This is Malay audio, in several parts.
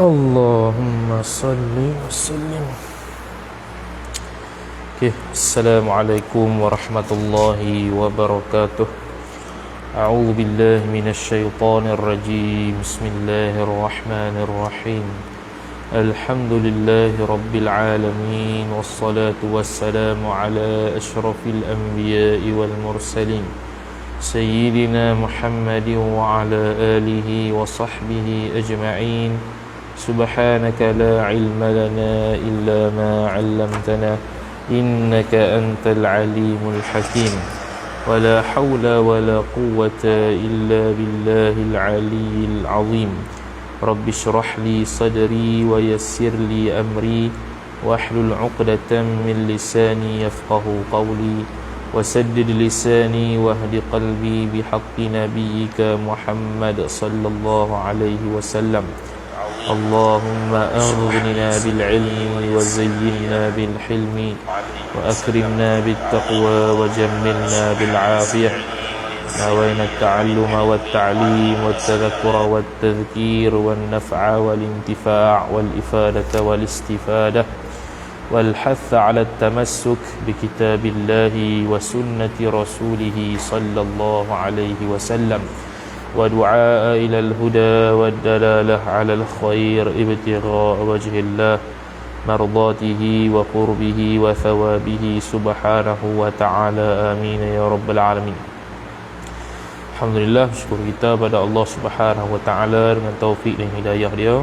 Allahumma salli wa sallim. Okay. Assalamualaikum warahmatullahi wabarakatuh. A'udzu billahi minasy syaithanir rajim. Bismillahirrahmanirrahim. Alhamdulillahi rabbil alamin, wassalatu wassalamu ala asyrafil anbiya'i wal mursalin sayyidina Muhammadin wa ala alihi wa sahbihi ajma'in. Subhanaka la ilma lana illa ma 'allamtana innaka antal alimul hakim. Wa la hawla wa la quwwata illa billahil aliyyil azim. Rabbi shrah li sadri wa yassir li amri wahlul 'uqdatam min lisani yafqahu qawli wasaddid lisani wahdi qalbi bihaqqi nabiyyika Muhammad sallallahu alaihi wasallam. Allahumma aghnina bil ilmi wa zayyinna bil hilmi wa akrimna bit taqwa wa jammilna bil afiyah. Nawayna at-ta'alluma wat ta'lim wat tadhakkura wat tadhkir wan naf'a wal intifa' wal ifadata wal istifadah wal hath 'ala at-tamassuk bi kitabillahi wa sunnati rasulih sallallahu alaihi wasallam. ودعاء إلى الهدى والدلالة على الخير ابتغاء وجه الله مرضاته وقربه وثوابه سبحانه وتعالى آمين يا رب العالمين. Alhamdulillah, syukur kita pada Allah Subhanahu wa taala dengan taufik dan hidayah dia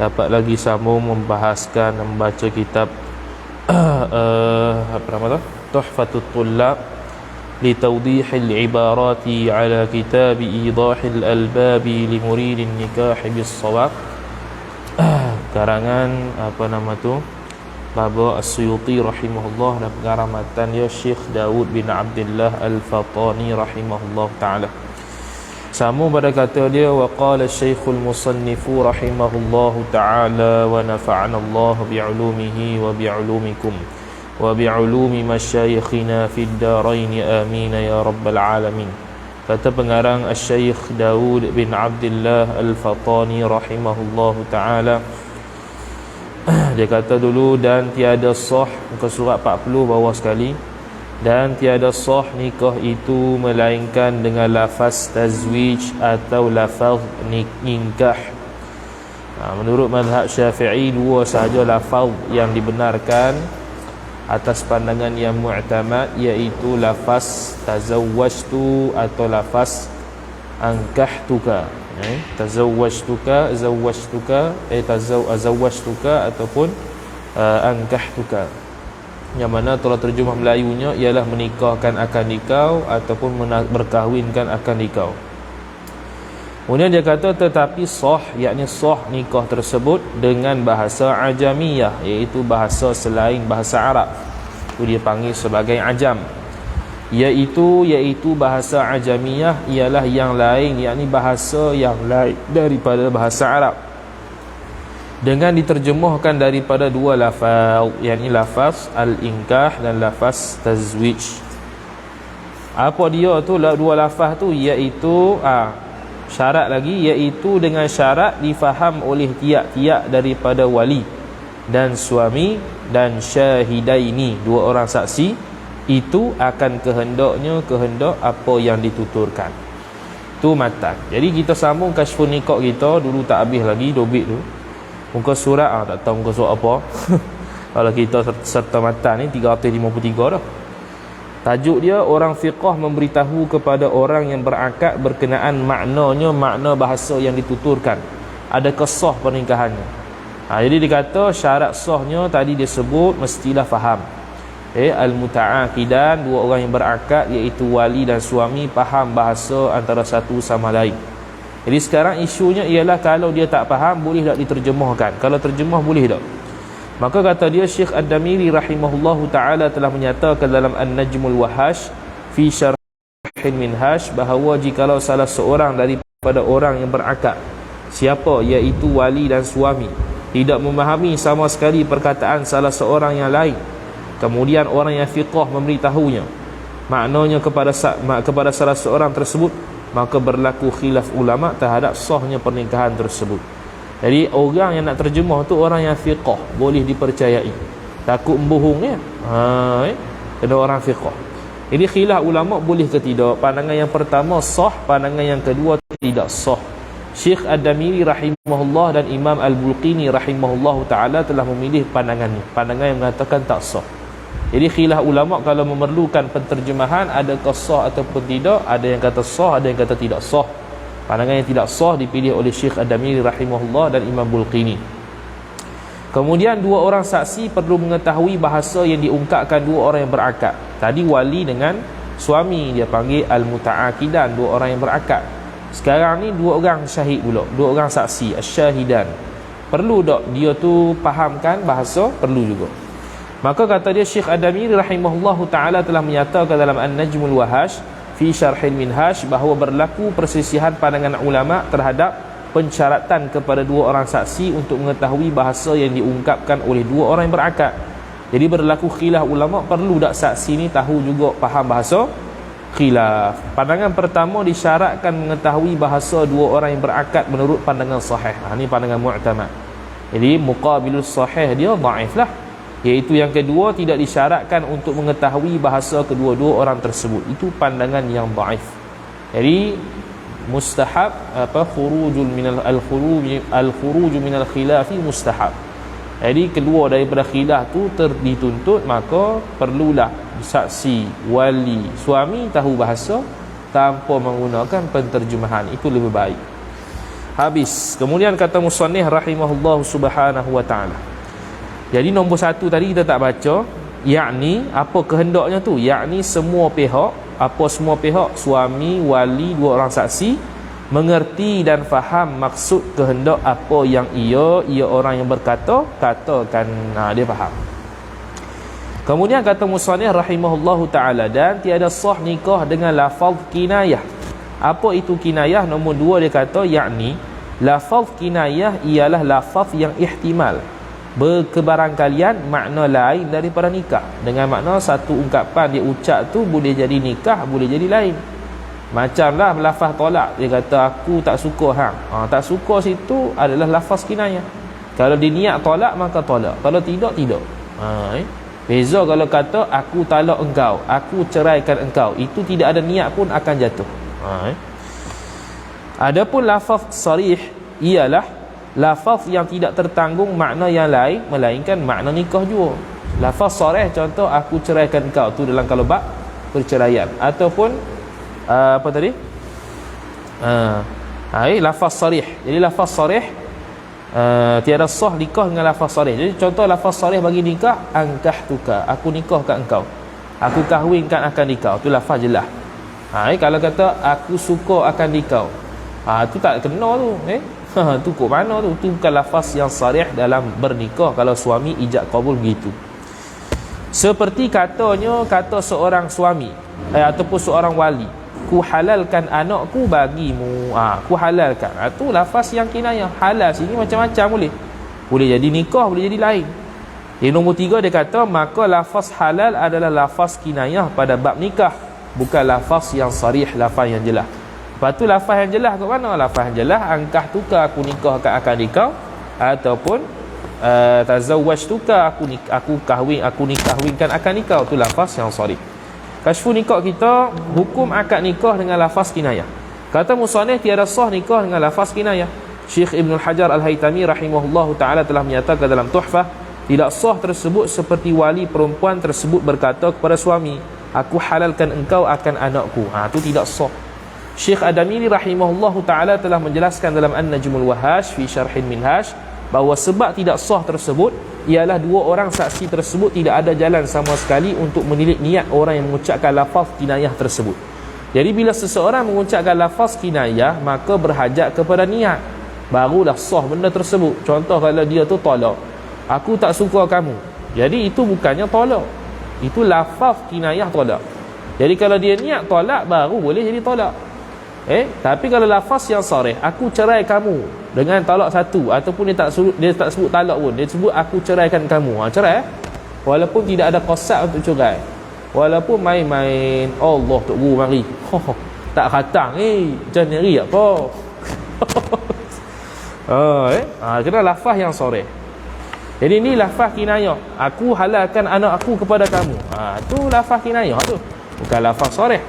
dapat lagi sambung membaca kitab apa nama tu? Tuhfatut Tullab لتوضيح العبارات على كتاب إيضاح الألباب لمريد النكاح بالصواب. Karangan apa nama tu, Baba As-Suyuti rahimahullah, dan pengarang matan ya Syekh Daud bin Abdullah Al-Fatani rahimahullah taala. Sambung pada kata dia, wa qala Syekhul Musannifu rahimahullah taala wa nafa'ana Allah bi'ulumihi wa bi'ulumikum wa bi'ulumi masyayikhina fid darain amin ya rabbal alamin. Kata pengarang Syekh Daud bin Abdullah Al-Fatani rahimahullahu taala, dia kata dulu, dan tiada sah, muka surat 40 bawah sekali, dan tiada sah nikah itu melainkan dengan lafaz tazwij atau lafaz nikah. Menurut mazhab Syafi'i, dua sahaja lafaz yang dibenarkan atas pandangan yang mu'tamad, iaitu lafaz tazawwajtu atau lafaz ankahtuka. Tazawwajtuka, zawwajtuka, azawwajtuka ataupun ankahtuka, yang mana kalau terjemah Melayunya ialah menikahkan akan dikau ataupun berkahwinkan akan dikau. Kemudian dia kata tetapi sah, yakni sah nikah tersebut dengan bahasa ajamiyah, iaitu bahasa selain bahasa Arab. Itu dia panggil sebagai ajam. Iaitu bahasa ajamiyah ialah yang lain, yakni bahasa yang lain daripada bahasa Arab, dengan diterjemahkan daripada dua lafaz, yakni lafaz al-inkah dan lafaz tazwij. Apa dia tu dua lafaz tu? Iaitu syarat lagi, iaitu dengan syarat difaham oleh tiap-tiap daripada wali dan suami dan syahidaini, dua orang saksi, itu akan kehendak apa yang dituturkan. Tu matan. Jadi kita sambung Kasyfun Niqab kita, dulu tak habis lagi dobit tu. Muka surat tak tahu muka surat apa. Kalau kita serta matan ni 353 dah. Tajuk dia, orang fiqh memberitahu kepada orang yang berakad berkenaan maknanya, makna bahasa yang dituturkan. Adakah sah pernikahannya? Jadi dikata syarat sahnya tadi dia sebut mestilah faham. Al-muta'aqidan, dua orang yang berakad iaitu wali dan suami, faham bahasa antara satu sama lain. Jadi sekarang isunya ialah kalau dia tak faham, boleh tak diterjemahkan? Kalau terjemah boleh tak? Maka kata dia, Syekh Ad-Damiri rahimahullahu ta'ala telah menyatakan dalam An-Najmul Wahash fi Syarhin Minhaj, bahawa jikalau salah seorang daripada orang yang berakad, siapa, iaitu wali dan suami, tidak memahami sama sekali perkataan salah seorang yang lain, kemudian orang yang fiqh memberitahunya maknanya kepada salah seorang tersebut, maka berlaku khilaf ulama terhadap sahnya pernikahan tersebut. Jadi orang yang nak terjemah tu orang yang fiqh, boleh dipercayai. Takut bohong ya. Kena orang fiqh. Jadi khilaf ulama boleh ke tidak? Pandangan yang pertama sah, pandangan yang kedua tidak sah. Syekh Ad-Damiri rahimahullah dan Imam Al-Bulqini rahimahullah taala telah memilih pandangan ni. Pandangan yang mengatakan tak sah. Jadi khilaf ulama kalau memerlukan penterjemahan, adakah sah ataupun tidak? Ada yang kata sah, ada yang kata tidak sah. Pandangan yang tidak sah dipilih oleh Syekh Ad-Damiri rahimahullah dan Imam Bulqini. Kemudian dua orang saksi perlu mengetahui bahasa yang diungkapkan dua orang yang berakad. Tadi wali dengan suami dia panggil al-muta'akidan, dua orang yang berakad. Sekarang ni dua orang syahid pula, dua orang saksi, asy-syahidan. Perlu tak dia tu fahamkan bahasa? Perlu juga. Maka kata dia Syekh Ad-Damiri rahimahullahu taala telah menyatakan dalam An-Najmul Wahash fi Syarhil Minhaj bahawa berlaku persisihan pandangan ulama terhadap pensyaratan kepada dua orang saksi untuk mengetahui bahasa yang diungkapkan oleh dua orang yang berakad. Jadi berlaku khilaf ulama, perlu tak saksi ni tahu juga faham bahasa? Khilaf. Pandangan pertama disyaratkan mengetahui bahasa dua orang yang berakad menurut pandangan sahih. Ini pandangan mu'tamad. Jadi muqabilus sahih dia dhaif lah. Iaitu yang kedua tidak disyaratkan untuk mengetahui bahasa kedua-dua orang tersebut. Itu pandangan yang dhaif. Jadi mustahab khurujul minal al-khuruj minal khilafi mustahab. Jadi kedua daripada khilaf tu dituntut, maka perlulah saksi, wali, suami tahu bahasa tanpa menggunakan penterjemahan. Itu lebih baik. Habis. Kemudian kata musannif rahimahullah subhanahu wa ta'ala. Jadi nombor satu tadi kita tak baca, yakni apa kehendaknya tu? Yakni semua pihak, apa semua pihak, suami, wali, dua orang saksi mengerti dan faham maksud kehendak apa yang ia orang yang berkata katakan. Dia faham. Kemudian kata musannif rahimahullahu taala, dan tiada sah nikah dengan lafaz kinayah. Apa itu kinayah? Nombor dua dia kata yakni lafaz kinayah ialah lafaz yang ihtimal, berkebarangkalian makna lain daripada nikah. Dengan makna satu ungkapan dia ucap tu boleh jadi nikah, boleh jadi lain. Macamlah lafaz tolak, dia kata aku tak suka hang. Tak suka situ adalah lafaz kinayah. Kalau dia niat tolak maka tolak, kalau tidak tidak. Beza kalau kata aku talak engkau, aku ceraikan engkau, itu tidak ada niat pun akan jatuh. Adapun lafaz sarih ialah lafaz yang tidak tertanggung makna yang lain melainkan makna nikah juga. Lafaz sarih contoh aku ceraikan engkau, tu dalam kalau bab perceraian. Ataupun apa tadi? Lafaz sarih. Jadi lafaz sarih tiada sah nikah dengan lafaz sarih. Jadi contoh lafaz sarih bagi nikah, ankahtuka, aku nikahkan engkau, aku kahwinkan akan nikah, tu lafaz jelas. Kalau kata aku suka akan nikah, tu tak kena tu. Tu kok mana tu? Tu bukan lafaz yang sarih dalam bernikah kalau suami ijab kabul begitu. Seperti katanya kata seorang suami ataupun seorang wali, ku halalkan anakku bagimu. Ku halalkan. Tu lafaz yang kinayah. Halal sini macam-macam boleh. Boleh jadi nikah, boleh jadi lain. Yang nombor tiga dia kata maka lafaz halal adalah lafaz kinayah pada bab nikah, bukan lafaz yang sarih, lafaz yang jelas. Lepas tu lafaz yang jelas kat mana? Lafaz yang jelas ankahtuka, aku nikahkan akan nikah, ataupun tazawwajtuka, aku nikahwinkan akan nikah. Tu lafaz yang sarih. Kasyfu nikah kita, hukum akad nikah dengan lafaz kinayah. Kata musannif tiada sah nikah dengan lafaz kinayah. Syekh Ibn Hajar Al-Haytami rahimahullahu taala telah menyatakan dalam Tuhfah, tidak sah tersebut seperti wali perempuan tersebut berkata kepada suami, aku halalkan engkau akan anakku. Tu tidak sah. Syekh Ad-Damiri rahimahullahu taala telah menjelaskan dalam An-Najmul Wahash fi Syarhil Minhaj bahawa sebab tidak sah tersebut ialah dua orang saksi tersebut tidak ada jalan sama sekali untuk menilik niat orang yang mengucapkan lafaz kinayah tersebut. Jadi bila seseorang mengucapkan lafaz kinayah, maka berhajat kepada niat, barulah sah benda tersebut. Contoh kalau dia tu tolak, aku tak suka kamu, jadi itu bukannya tolak, itu lafaz kinayah tolak. Jadi kalau dia niat tolak, baru boleh jadi tolak. Tapi kalau lafaz yang sarih, aku cerai kamu dengan talak satu, ataupun dia tak sebut talak pun, dia sebut aku ceraikan kamu, cerai. Walaupun tidak ada qasad untuk cerai, walaupun main-main Allah tok guru mari tak khatang macam ni apa Kena lafaz yang soreh. Jadi ni lafaz kinayah. Aku halalkan anak aku kepada kamu. Tu lafaz kinayah tu. Bukan lafaz soreh.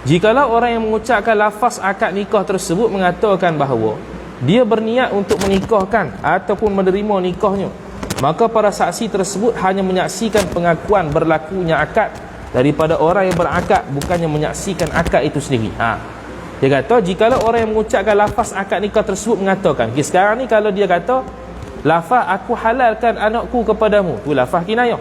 Jikalau orang yang mengucapkan lafaz akad nikah tersebut mengatakan bahawa dia berniat untuk menikahkan ataupun menerima nikahnya, maka para saksi tersebut hanya menyaksikan pengakuan berlakunya akad daripada orang yang berakad, bukannya menyaksikan akad itu sendiri. Dia kata jikalau orang yang mengucapkan lafaz akad nikah tersebut mengatakan, sekarang ni kalau dia kata lafaz aku halalkan anakku kepadamu, tu lafaz kinayah.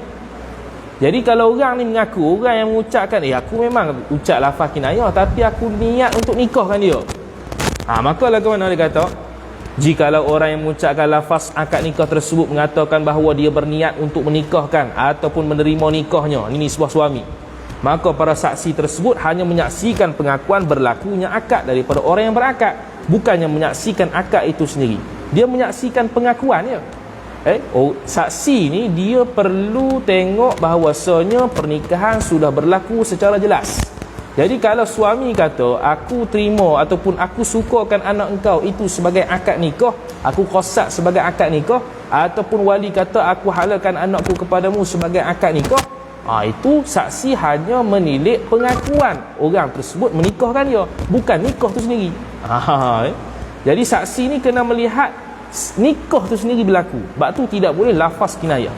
Jadi kalau orang ni mengaku, orang yang mengucapkan aku memang ucap lafaz kinayah tapi aku niat untuk nikahkan dia, maka lagu mana dia kata, jikalau orang yang mengucapkan lafaz akad nikah tersebut mengatakan bahawa dia berniat untuk menikahkan ataupun menerima nikahnya, ini sebuah suami, maka para saksi tersebut hanya menyaksikan pengakuan berlakunya akad daripada orang yang berakad, bukannya menyaksikan akad itu sendiri. Dia menyaksikan pengakuannya. Saksi ni dia perlu tengok bahawasanya pernikahan sudah berlaku secara jelas. Jadi kalau suami kata aku terima ataupun aku sukakan anak engkau itu sebagai akad nikah, aku qasad sebagai akad nikah, ataupun wali kata aku halalkan anakku kepadamu sebagai akad nikah, itu saksi hanya menilik pengakuan orang tersebut menikahkan dia, bukan nikah tu sendiri. Jadi saksi ni kena melihat nikah tu sendiri berlaku. Sebab tu tidak boleh lafaz kinayah.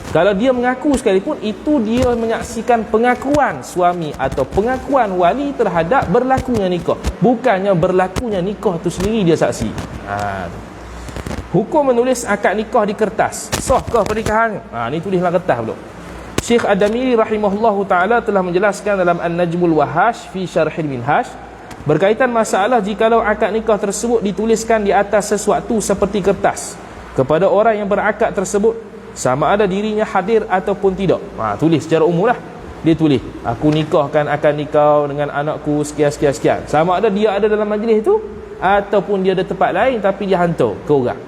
Kalau dia mengaku sekalipun, itu dia menyaksikan pengakuan suami atau pengakuan wali terhadap berlakunya nikah, bukannya berlakunya nikah tu sendiri dia saksi. Hukum menulis akad nikah di kertas, sahkah pernikahannya? Ni tulis dalam kertas pula. Syekh Ad-Damiri rahimahullahu ta'ala telah menjelaskan dalam An-Najmul Wahash fi Syarhil Minhaj berkaitan masalah jikalau akad nikah tersebut dituliskan di atas sesuatu seperti kertas kepada orang yang berakad tersebut, sama ada dirinya hadir ataupun tidak. Tulis secara umum lah. Dia tulis aku nikahkan akad nikah dengan anakku sekian. Sama ada dia ada dalam majlis itu ataupun dia ada tempat lain tapi dia hantar ke orang.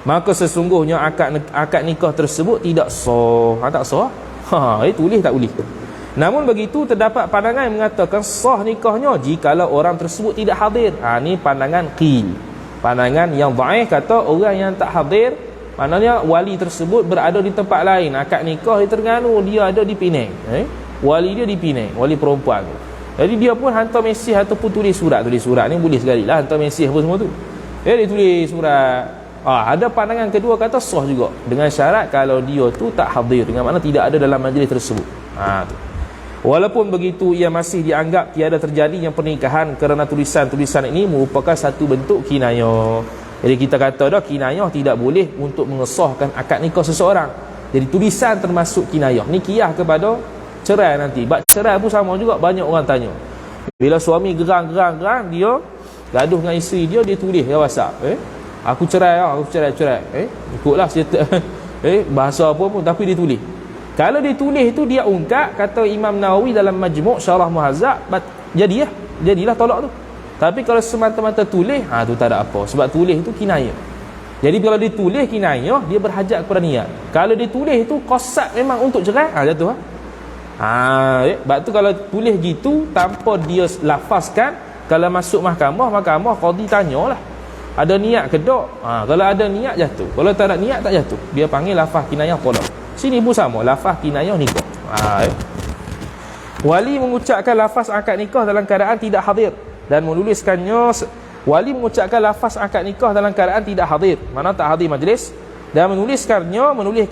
Maka sesungguhnya akad nikah tersebut tidak sah. Tak sah. Tulis tak boleh. Namun begitu terdapat pandangan yang mengatakan sah nikahnya jikalau orang tersebut tidak hadir. Ni pandangan qil. Pandangan yang dhaif kata orang yang tak hadir, maknanya wali tersebut berada di tempat lain. Akad nikah di Terengganu, dia ada di Penang. Wali dia di Penang, wali perempuan tu. Jadi dia pun hantar mesej ataupun tulis surat. Tulis surat ni boleh sekali lah, hantar mesej apa semua tu. Dia tulis surat. Ada pandangan kedua kata sah juga, dengan syarat kalau dia tu tak hadir, dengan makna tidak ada dalam majlis tersebut. Tu. Walaupun begitu, ia masih dianggap tiada terjadinya pernikahan kerana tulisan-tulisan ini merupakan satu bentuk kinayah. Jadi kita kata dah kinayah tidak boleh untuk mengesahkan akad nikah seseorang. Jadi tulisan termasuk kinayah. Ni kiyah kepada cerai nanti. Bab cerai pun sama juga, banyak orang tanya. Bila suami gerang, dia gaduh dengan isteri dia, dia tulis dia WhatsApp. Aku cerai. Ikutlah cerita bahasa apa pun, tapi dia tulis. Kalau dia tulis itu dia ungkap, kata Imam Nawawi dalam Majmu' Syarah Muhazzab, jadilah tolak tu. Tapi kalau semata-mata tulis, tu tak ada apa. Sebab tulis itu kinayah. Jadi kalau dia tulis kinayah, dia berhajat kepada niat. Kalau dia tulis itu qasad memang untuk cerai, jatuh. Sebab tu kalau tulis gitu tanpa dia lafazkan, kalau masuk mahkamah qadi tanyalah ada niat ke tak. Kalau ada niat jatuh, kalau tak ada niat tak jatuh. Dia panggil lafaz kinayah tolak. Sini pun sama, lafaz kinayah nikah. Wali mengucapkan lafaz akad nikah dalam keadaan tidak hadir dan menuliskannya. Wali mengucapkan lafaz akad nikah dalam keadaan tidak hadir, mana tak hadir majlis, dan menuliskan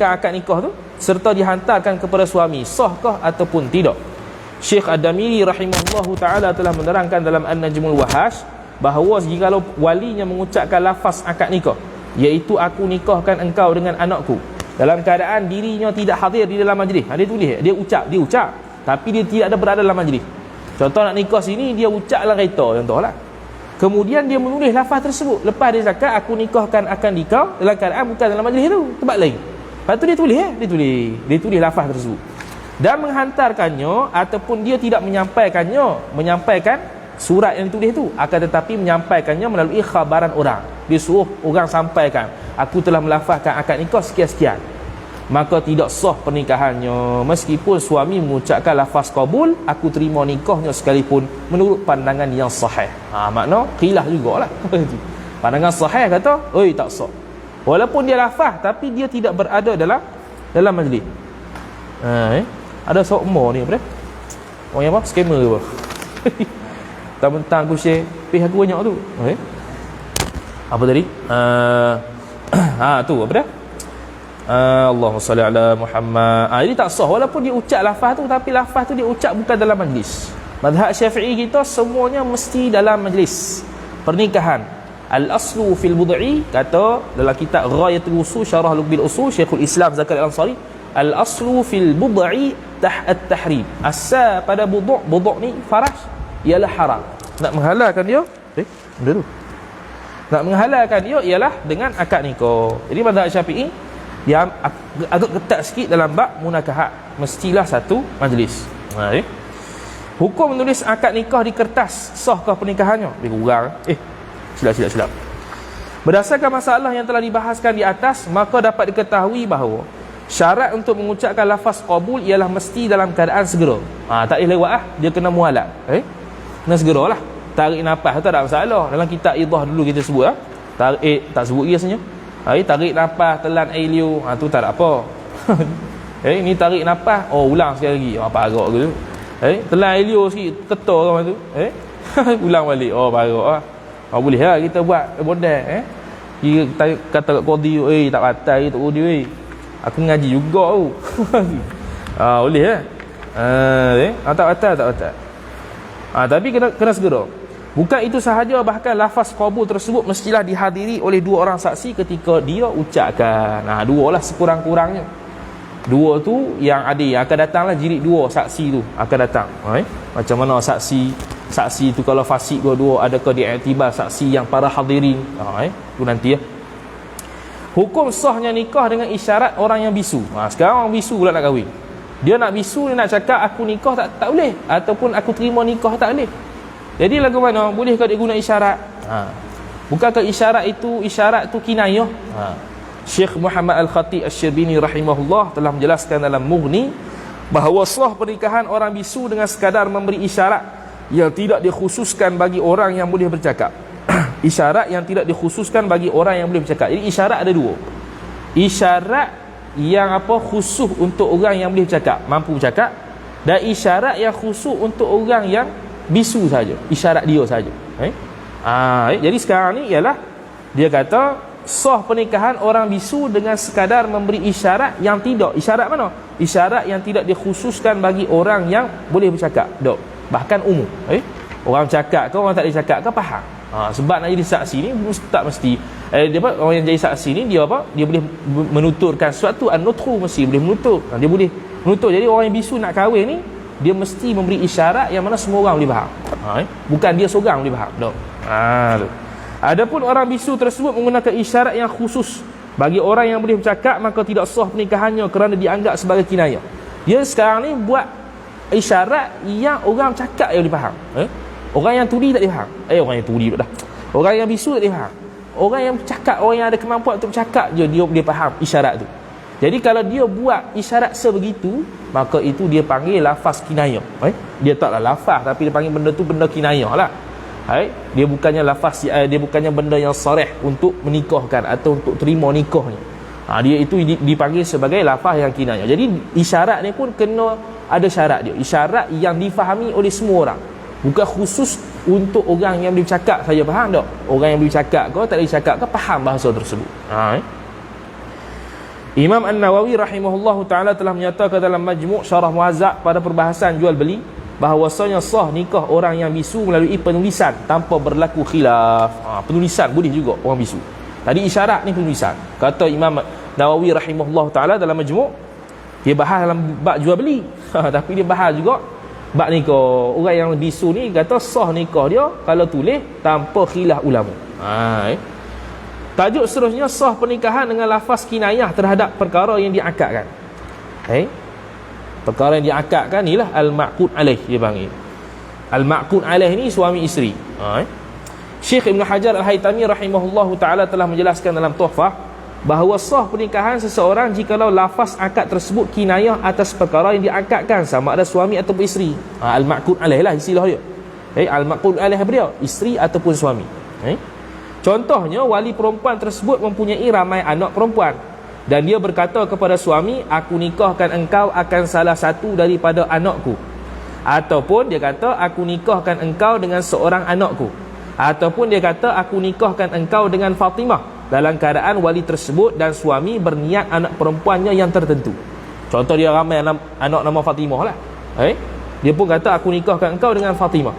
akad nikah tu serta dihantarkan kepada suami, sahkah ataupun tidak. Syekh Ad-Damiri rahimahullahu ta'ala telah menerangkan dalam An-Najmul Wahash bahawa jikalau walinya mengucapkan lafaz akad nikah, iaitu aku nikahkan engkau dengan anakku, dalam keadaan dirinya tidak hadir di dalam majlis. Dia tulis, dia ucap tapi dia tidak ada berada dalam majlis. Contoh nak nikah sini, dia ucap dalam kereta contohlah. Kemudian dia menulis lafaz tersebut. Lepas dia cakap aku nikahkan akan nikah, dalam keadaan bukan dalam majlis tu, tempat lain. Lepas tu dia tulis lafaz tersebut dan menghantarkannya, ataupun dia tidak menyampaikan surat yang ditulis tu, akan tetapi menyampaikannya melalui khabaran orang. Dia suruh orang sampaikan, aku telah melafazkan akad nikah sekian-sekian. maka tidak sah pernikahannya meskipun suami mengucapkan lafaz qabul, aku terima nikahnya sekalipun, menurut pandangan yang sahih. Makna khilaf jugalah. Pandangan sahih kata oi tak sah, walaupun dia lafaz tapi dia tidak berada dalam majlis. Ada sokmo ni apa dia? Orang yang apa? Scammer ke apa? Mentang-mentang aku share pihak aku banyak tu. Apa tadi? Tu apa dia? Allahumma salli ala Muhammad. Ini tak sah walaupun dia ucap lafaz tu, tapi lafaz tu dia ucap bukan dalam majlis. Mazhab Syafi'i kita semuanya mesti dalam majlis pernikahan. Al-aslu fil bud'i, kata dalam kitab Ghayatul Usul Syarah Lubil Usul Syekhul Islam Zakaria Al-Ansari, al-aslu fil bud'i at-tahrim. Asal pada buduk ni faraj ialah haram. Nak menghalalkan dia benda tu. Nak menghalalkan dia ialah dengan akad nikah. Jadi mazhab Syafi'i yang agak ketat sikit dalam bab munakahat, mestilah satu majlis. Hukum menulis akad nikah di kertas, sahkah pernikahannya? Lebih kurang silap. Berdasarkan masalah yang telah dibahaskan di atas, maka dapat diketahui bahawa syarat untuk mengucapkan lafaz qabul ialah mesti dalam keadaan segera. Tak boleh lewat dia kena mualaf. Kena segeralah. Tarik nafas tu tak ada masalah. Dalam kitab Idah dulu kita sebut tarik, tak sebut biasanya. Tarik nafas telan air liur, tu tak ada apa. Ni tarik nafas, ulang sekali lagi. Apa agak gitu. Telan air liur sikit, ketar kan tu. Ulang balik. Barak boleh lah kita buat model. Kita kata kat qadi, tak batal tak qadi. Aku ngaji juga tu. Boleh lah. Tak batal. Tapi kena segera. Bukan itu sahaja, bahkan lafaz qabul tersebut mestilah dihadiri oleh dua orang saksi ketika dia ucapkan. Dua lah sekurang-kurangnya. Dua tu yang adil, yang akan datanglah jirid dua saksi tu akan datang. Macam mana saksi tu kalau fasik dua-dua, adakah diiktibar saksi yang para hadirin? Tu nanti Hukum sahnya nikah dengan isyarat orang yang bisu. Sekarang orang bisu pula nak kahwin. Dia nak bisu, dia nak cakap aku nikah tak boleh, ataupun aku terima nikah tak boleh. Jadi lagu mana? Bolehkah dia guna isyarat? Bukankah isyarat tu kinayah? Syekh Muhammad Al-Khatib Asy-Syirbini rahimahullah telah menjelaskan dalam Mughni bahawa sah pernikahan orang bisu dengan sekadar memberi isyarat yang tidak dikhususkan bagi orang yang boleh bercakap. Isyarat yang tidak dikhususkan bagi orang yang boleh bercakap. Jadi isyarat ada dua. Isyarat yang khusus untuk orang yang boleh bercakap, mampu bercakap, dan isyarat yang khusus untuk orang yang bisu saja, isyarat dia saja. Jadi sekarang ni ialah dia kata sah pernikahan orang bisu dengan sekadar memberi isyarat yang tidak, isyarat mana? Isyarat yang tidak dikhususkan bagi orang yang boleh bercakap. Bahkan umum. Orang bercakap ke orang tak boleh cakap ke faham. Sebab nak jadi saksi ni tak mesti orang yang jadi saksi ni dia boleh menuturkan sesuatu, an-nutqu mesti boleh menutur. Dia boleh menutur. Jadi orang yang bisu nak kahwin ni dia mesti memberi isyarat yang mana semua orang boleh faham. Bukan dia seorang boleh faham. Adapun orang bisu tersebut menggunakan isyarat yang khusus bagi orang yang boleh bercakap, maka tidak sah pernikahannya kerana dianggap sebagai kinayah. Dia sekarang ni buat isyarat yang orang cakap yang boleh faham. Orang yang tuli tak boleh faham. Orang yang tuli dah. Orang yang bisu tak boleh faham. Orang yang bercakap, orang yang ada kemampuan untuk bercakap je dia boleh faham isyarat tu. Jadi kalau dia buat isyarat sebegitu, maka itu dia panggil lafaz kinayah. Dia taklah lafaz, tapi dia panggil benda tu benda kinayah lah. Dia bukannya lafaz, dia bukannya benda yang sarih untuk menikahkan atau untuk terima nikahnya. Dia itu dipanggil sebagai lafaz yang kinayah. Jadi isyarat ni pun kena ada syarat dia. Isyarat yang difahami oleh semua orang. Bukan khusus untuk orang yang boleh bercakap saja faham tak? Orang yang boleh bercakap ke tak boleh bercakap ke faham bahasa tersebut. Imam An-Nawawi rahimahullahu ta'ala telah menyatakan dalam Majmu' Syarah Muhazzab pada perbahasan jual beli bahawasanya sah nikah orang yang bisu melalui penulisan tanpa berlaku khilaf. Penulisan boleh juga orang bisu. Tadi isyarat ni penulisan. Kata Imam Nawawi rahimahullahu ta'ala dalam Majmu', dia bahas dalam bab jual beli. Tapi dia bahas juga bab nikah. Orang yang bisu ni kata sah nikah dia kalau tulis tanpa khilaf ulama. Tajuk seterusnya sah pernikahan dengan lafaz kinayah terhadap perkara yang diakadkan. Perkara yang diakadkan inilah al-ma'qud alaih dia panggil. Al-ma'qud alaih ni suami isteri. Syekh Ibn Hajar Al-Haytami rahimahullahu ta'ala telah menjelaskan dalam Tuhfah bahawa sah pernikahan seseorang jikalau lafaz akad tersebut kinayah atas perkara yang diakadkan, sama ada suami ataupun isteri. Al-ma'qud alaih lah istilah dia. Al-ma'qud alaih beliau, isteri ataupun suami. Contohnya, wali perempuan tersebut mempunyai ramai anak perempuan dan dia berkata kepada suami, aku nikahkan engkau akan salah satu daripada anakku. Ataupun dia kata, aku nikahkan engkau dengan seorang anakku. Ataupun dia kata, aku nikahkan engkau dengan Fatimah, dalam keadaan wali tersebut dan suami berniat anak perempuannya yang tertentu. Contoh, dia ramai anak nama Fatimah lah. Dia pun kata, aku nikahkan engkau dengan Fatimah.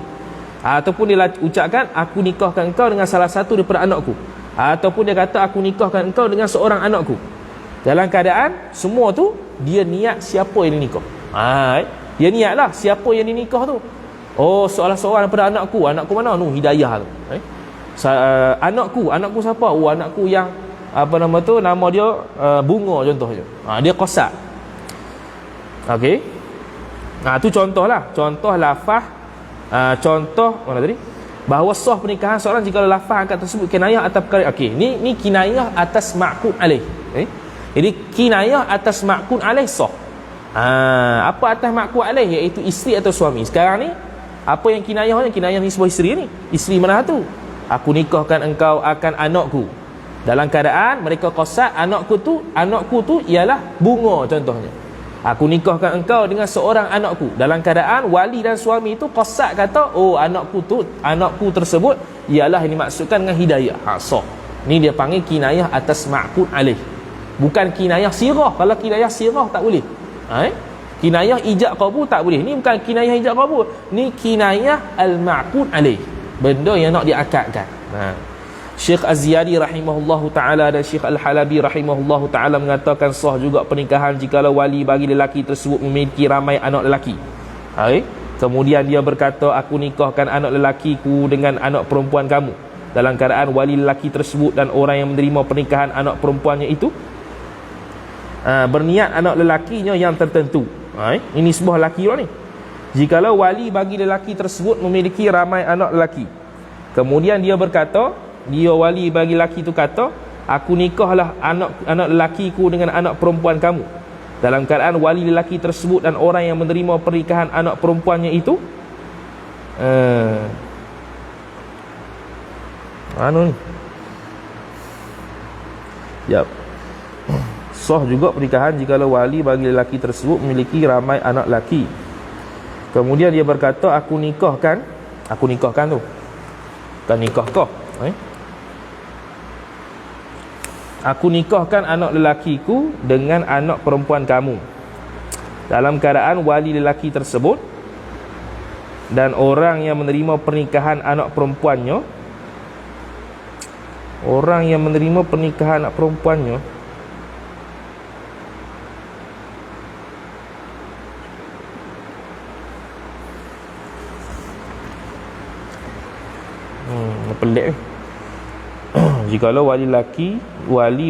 Ataupun dia ucapkan, aku nikahkan engkau dengan salah satu daripada anakku. Ataupun dia kata, aku nikahkan engkau dengan seorang anakku. Dalam keadaan semua tu dia niat siapa yang dinikah. Dia niat lah siapa yang dinikah tu. Oh, salah seorang daripada anakku. Anakku mana? Hidayah tu. Anakku siapa? Oh, anakku yang apa nama tu, nama dia Bunga contohnya. Dia Qasad. Okey. Tu contohlah. Contoh lafaz, contoh mana tadi? Bahawa sah pernikahan seorang jika lafaz akad tersebut kinayah atas perkara. Okey, ni kinayah atas ma'qud alaih. Jadi kinayah atas ma'qud alaih sah. Apa atas ma'qud alaih, iaitu isteri atau suami. Sekarang ni apa yang kinayahnya? Kinayah ni sebuah isteri ni. Isteri mana tu? Aku nikahkan engkau akan anakku. Dalam keadaan mereka qasad anakku tu ialah Bunga contohnya. Aku nikahkan engkau dengan seorang anakku. Dalam keadaan wali dan suami itu qasad kata, oh anakku tersebut ialah yang dimaksudkan dengan Hidayah. Sah. Ni dia panggil kinayah atas ma'qud alaih. Bukan kinayah sirah. Kalau kinayah sirah tak boleh. Kinayah ijab qabul tak boleh. Ni bukan kinayah ijab qabul. Ni kinayah al-ma'qud alaih. Benda yang nak diakadkan. Syekh Az-Ziyadi rahimahullahu ta'ala dan Syekh Al-Halabi rahimahullahu ta'ala mengatakan sah juga pernikahan jikalau wali bagi lelaki tersebut memiliki ramai anak lelaki. Kemudian dia berkata, aku nikahkan anak lelakiku dengan anak perempuan kamu. Dalam keadaan wali lelaki tersebut dan orang yang menerima pernikahan anak perempuannya itu berniat anak lelakinya yang tertentu. Ini sebuah lelaki ni. Jikalau wali bagi lelaki tersebut memiliki ramai anak lelaki, kemudian dia berkata, dia wali bagi lelaki itu kata, aku nikahlah anak lelakiku dengan anak perempuan kamu. Dalam keadaan wali lelaki tersebut dan orang yang menerima pernikahan anak perempuannya itu sah juga pernikahan jikalau wali bagi lelaki tersebut memiliki ramai anak lelaki. Kemudian dia berkata, aku nikahkan tu bukan nikah kau. Aku nikahkan anak lelakiku dengan anak perempuan kamu. Dalam keadaan wali lelaki tersebut dan orang yang menerima pernikahan anak perempuannya, pelik. Jikalau wali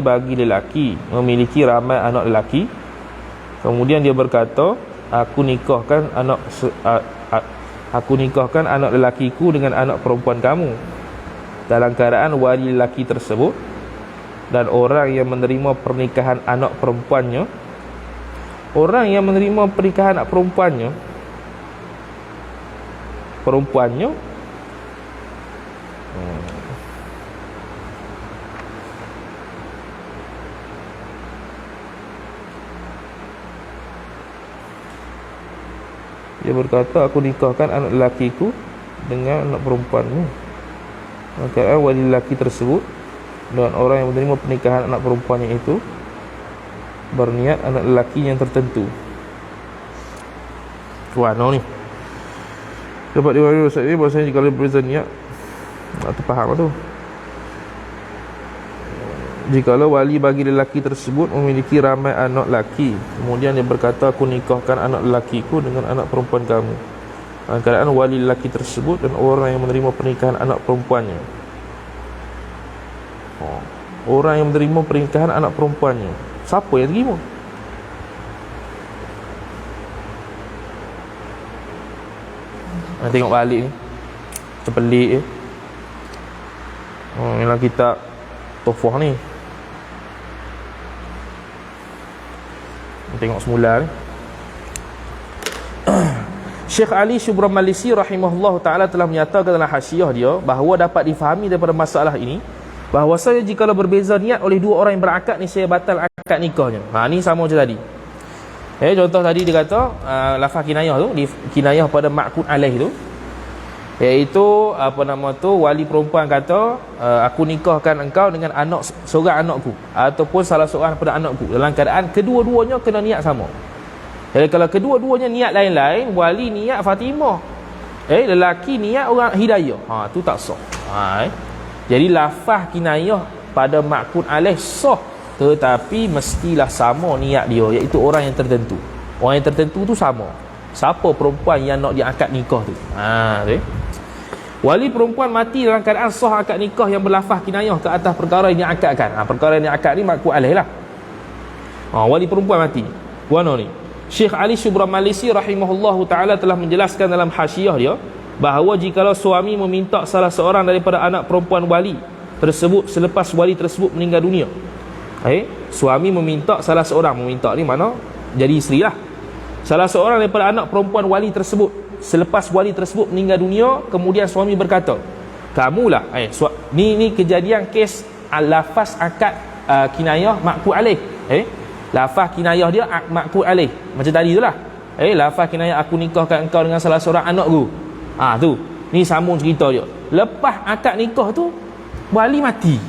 bagi lelaki memiliki ramai anak lelaki, kemudian dia berkata, aku nikahkan anak lelakiku dengan anak perempuan kamu. Dalam keadaan wali lelaki tersebut dan orang yang menerima pernikahan anak perempuannya, dia berkata, aku nikahkan anak lelakiku dengan anak perempuanmu. Maka wali lelaki tersebut dan orang yang menerima pernikahan anak perempuannya itu berniat anak lelaki yang tertentu. Ni dapat diwariskan Ustaz ni, bahasanya jika berbeza niat, tak faham tu. Jikalau wali bagi lelaki tersebut memiliki ramai anak lelaki, kemudian dia berkata, aku nikahkan anak lelakiku dengan anak perempuan kamu. Keadaan wali lelaki tersebut dan orang yang menerima pernikahan anak perempuannya. Orang yang menerima pernikahan anak perempuannya, siapa yang terima? Tengok balik ni, macam pelik dalam kitab Tuhfah ni. Tengok semula ni. Syekh Ali Syubran Malisi rahimahullah ta'ala telah menyatakan dalam hasyiah dia bahawa dapat difahami daripada masalah ini bahawasanya jika berbeza niat oleh dua orang yang berakad ni saya batal akad nikahnya. Ni sama macam tadi. Contoh tadi dia kata lafaz kinayah tu, kinayah pada ma'qud alaih tu, iaitu wali perempuan kata aku nikahkan engkau dengan anak seorang anakku ataupun salah seorang daripada anakku, dalam keadaan kedua-duanya kena niat sama. Jadi kalau kedua-duanya niat lain-lain, wali niat Fatimah, lelaki niat orang Hidayah, tu tak sah. Jadi lafaz kinayah pada ma'qud alaih sah, tetapi mestilah sama niat dia, iaitu orang yang tertentu. Orang yang tertentu tu sama. Siapa perempuan yang nak diakad nikah tu? Wali perempuan mati dalam keadaan sah akad nikah yang berlafaz kinayah ke atas perkara yang diakadkan. Perkara yang diakad ni ma'qud alaih lah. Wali perempuan mati. Mana ni? Syekh Ali Syubran Malisi rahimahullahu ta'ala telah menjelaskan dalam hasyiah dia bahawa jikalau suami meminta salah seorang daripada anak perempuan wali tersebut selepas wali tersebut meninggal dunia, suami meminta salah seorang, meminta ni mana jadi isteri lah, salah seorang daripada anak perempuan wali tersebut selepas wali tersebut meninggal dunia, kemudian suami berkata, kamulah ni kejadian kes lafaz akad kinayah ma'qud alaih. Lafaz kinayah dia ma'qud alaih macam tadi tu lah. Lafaz kinayah aku nikahkan engkau dengan salah seorang anakku, tu ni sambung cerita dia. Lepas akad nikah tu wali mati.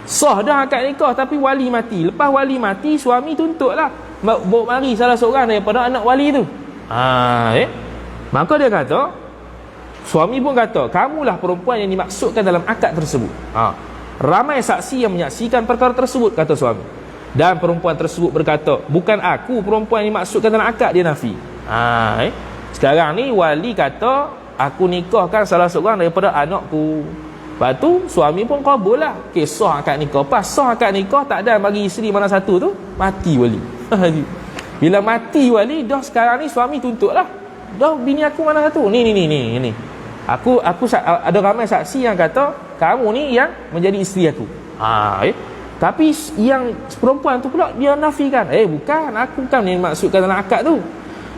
Sah dah akad nikah tapi wali mati. Lepas wali mati, suami tuntut lah bawa mari salah seorang daripada anak wali tu. Maka dia kata, suami pun kata, kamulah perempuan yang dimaksudkan dalam akad tersebut. Ramai saksi yang menyaksikan perkara tersebut, kata suami. Dan perempuan tersebut berkata, bukan aku perempuan yang dimaksudkan dalam akad, dia nafi. Sekarang ni wali kata, aku nikahkan salah seorang daripada anakku. Lepas tu suami pun kabul lah, sah akad nikah. Pas sah akad nikah, tak ada bagi isteri mana satu tu, mati wali. Bila mati wali, dah sekarang ni suami tuntut lah, dah bini aku mana satu ni. Aku ada ramai saksi yang kata kamu ni yang menjadi isteri aku. Tapi yang perempuan tu pula dia nafikan, bukan, aku bukan yang maksudkan dalam akad tu.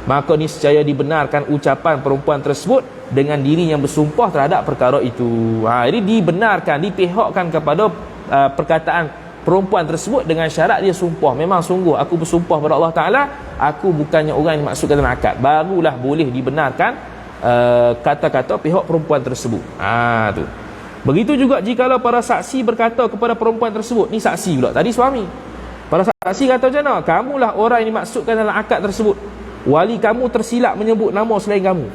Maka niscaya dibenarkan ucapan perempuan tersebut dengan diri yang bersumpah terhadap perkara itu. Jadi dibenarkan, dipihakkan kepada perkataan perempuan tersebut dengan syarat dia sumpah, memang sungguh aku bersumpah pada Allah Ta'ala, aku bukannya orang yang dimaksudkan dalam akad. Barulah boleh dibenarkan kata-kata pihak perempuan tersebut. Tu. Begitu juga jikalau para saksi berkata kepada perempuan tersebut, ni saksi pula, tadi suami. Para saksi kata macam mana? Kamulah orang yang dimaksudkan dalam akad tersebut. Wali kamu tersilap menyebut nama selain kamu.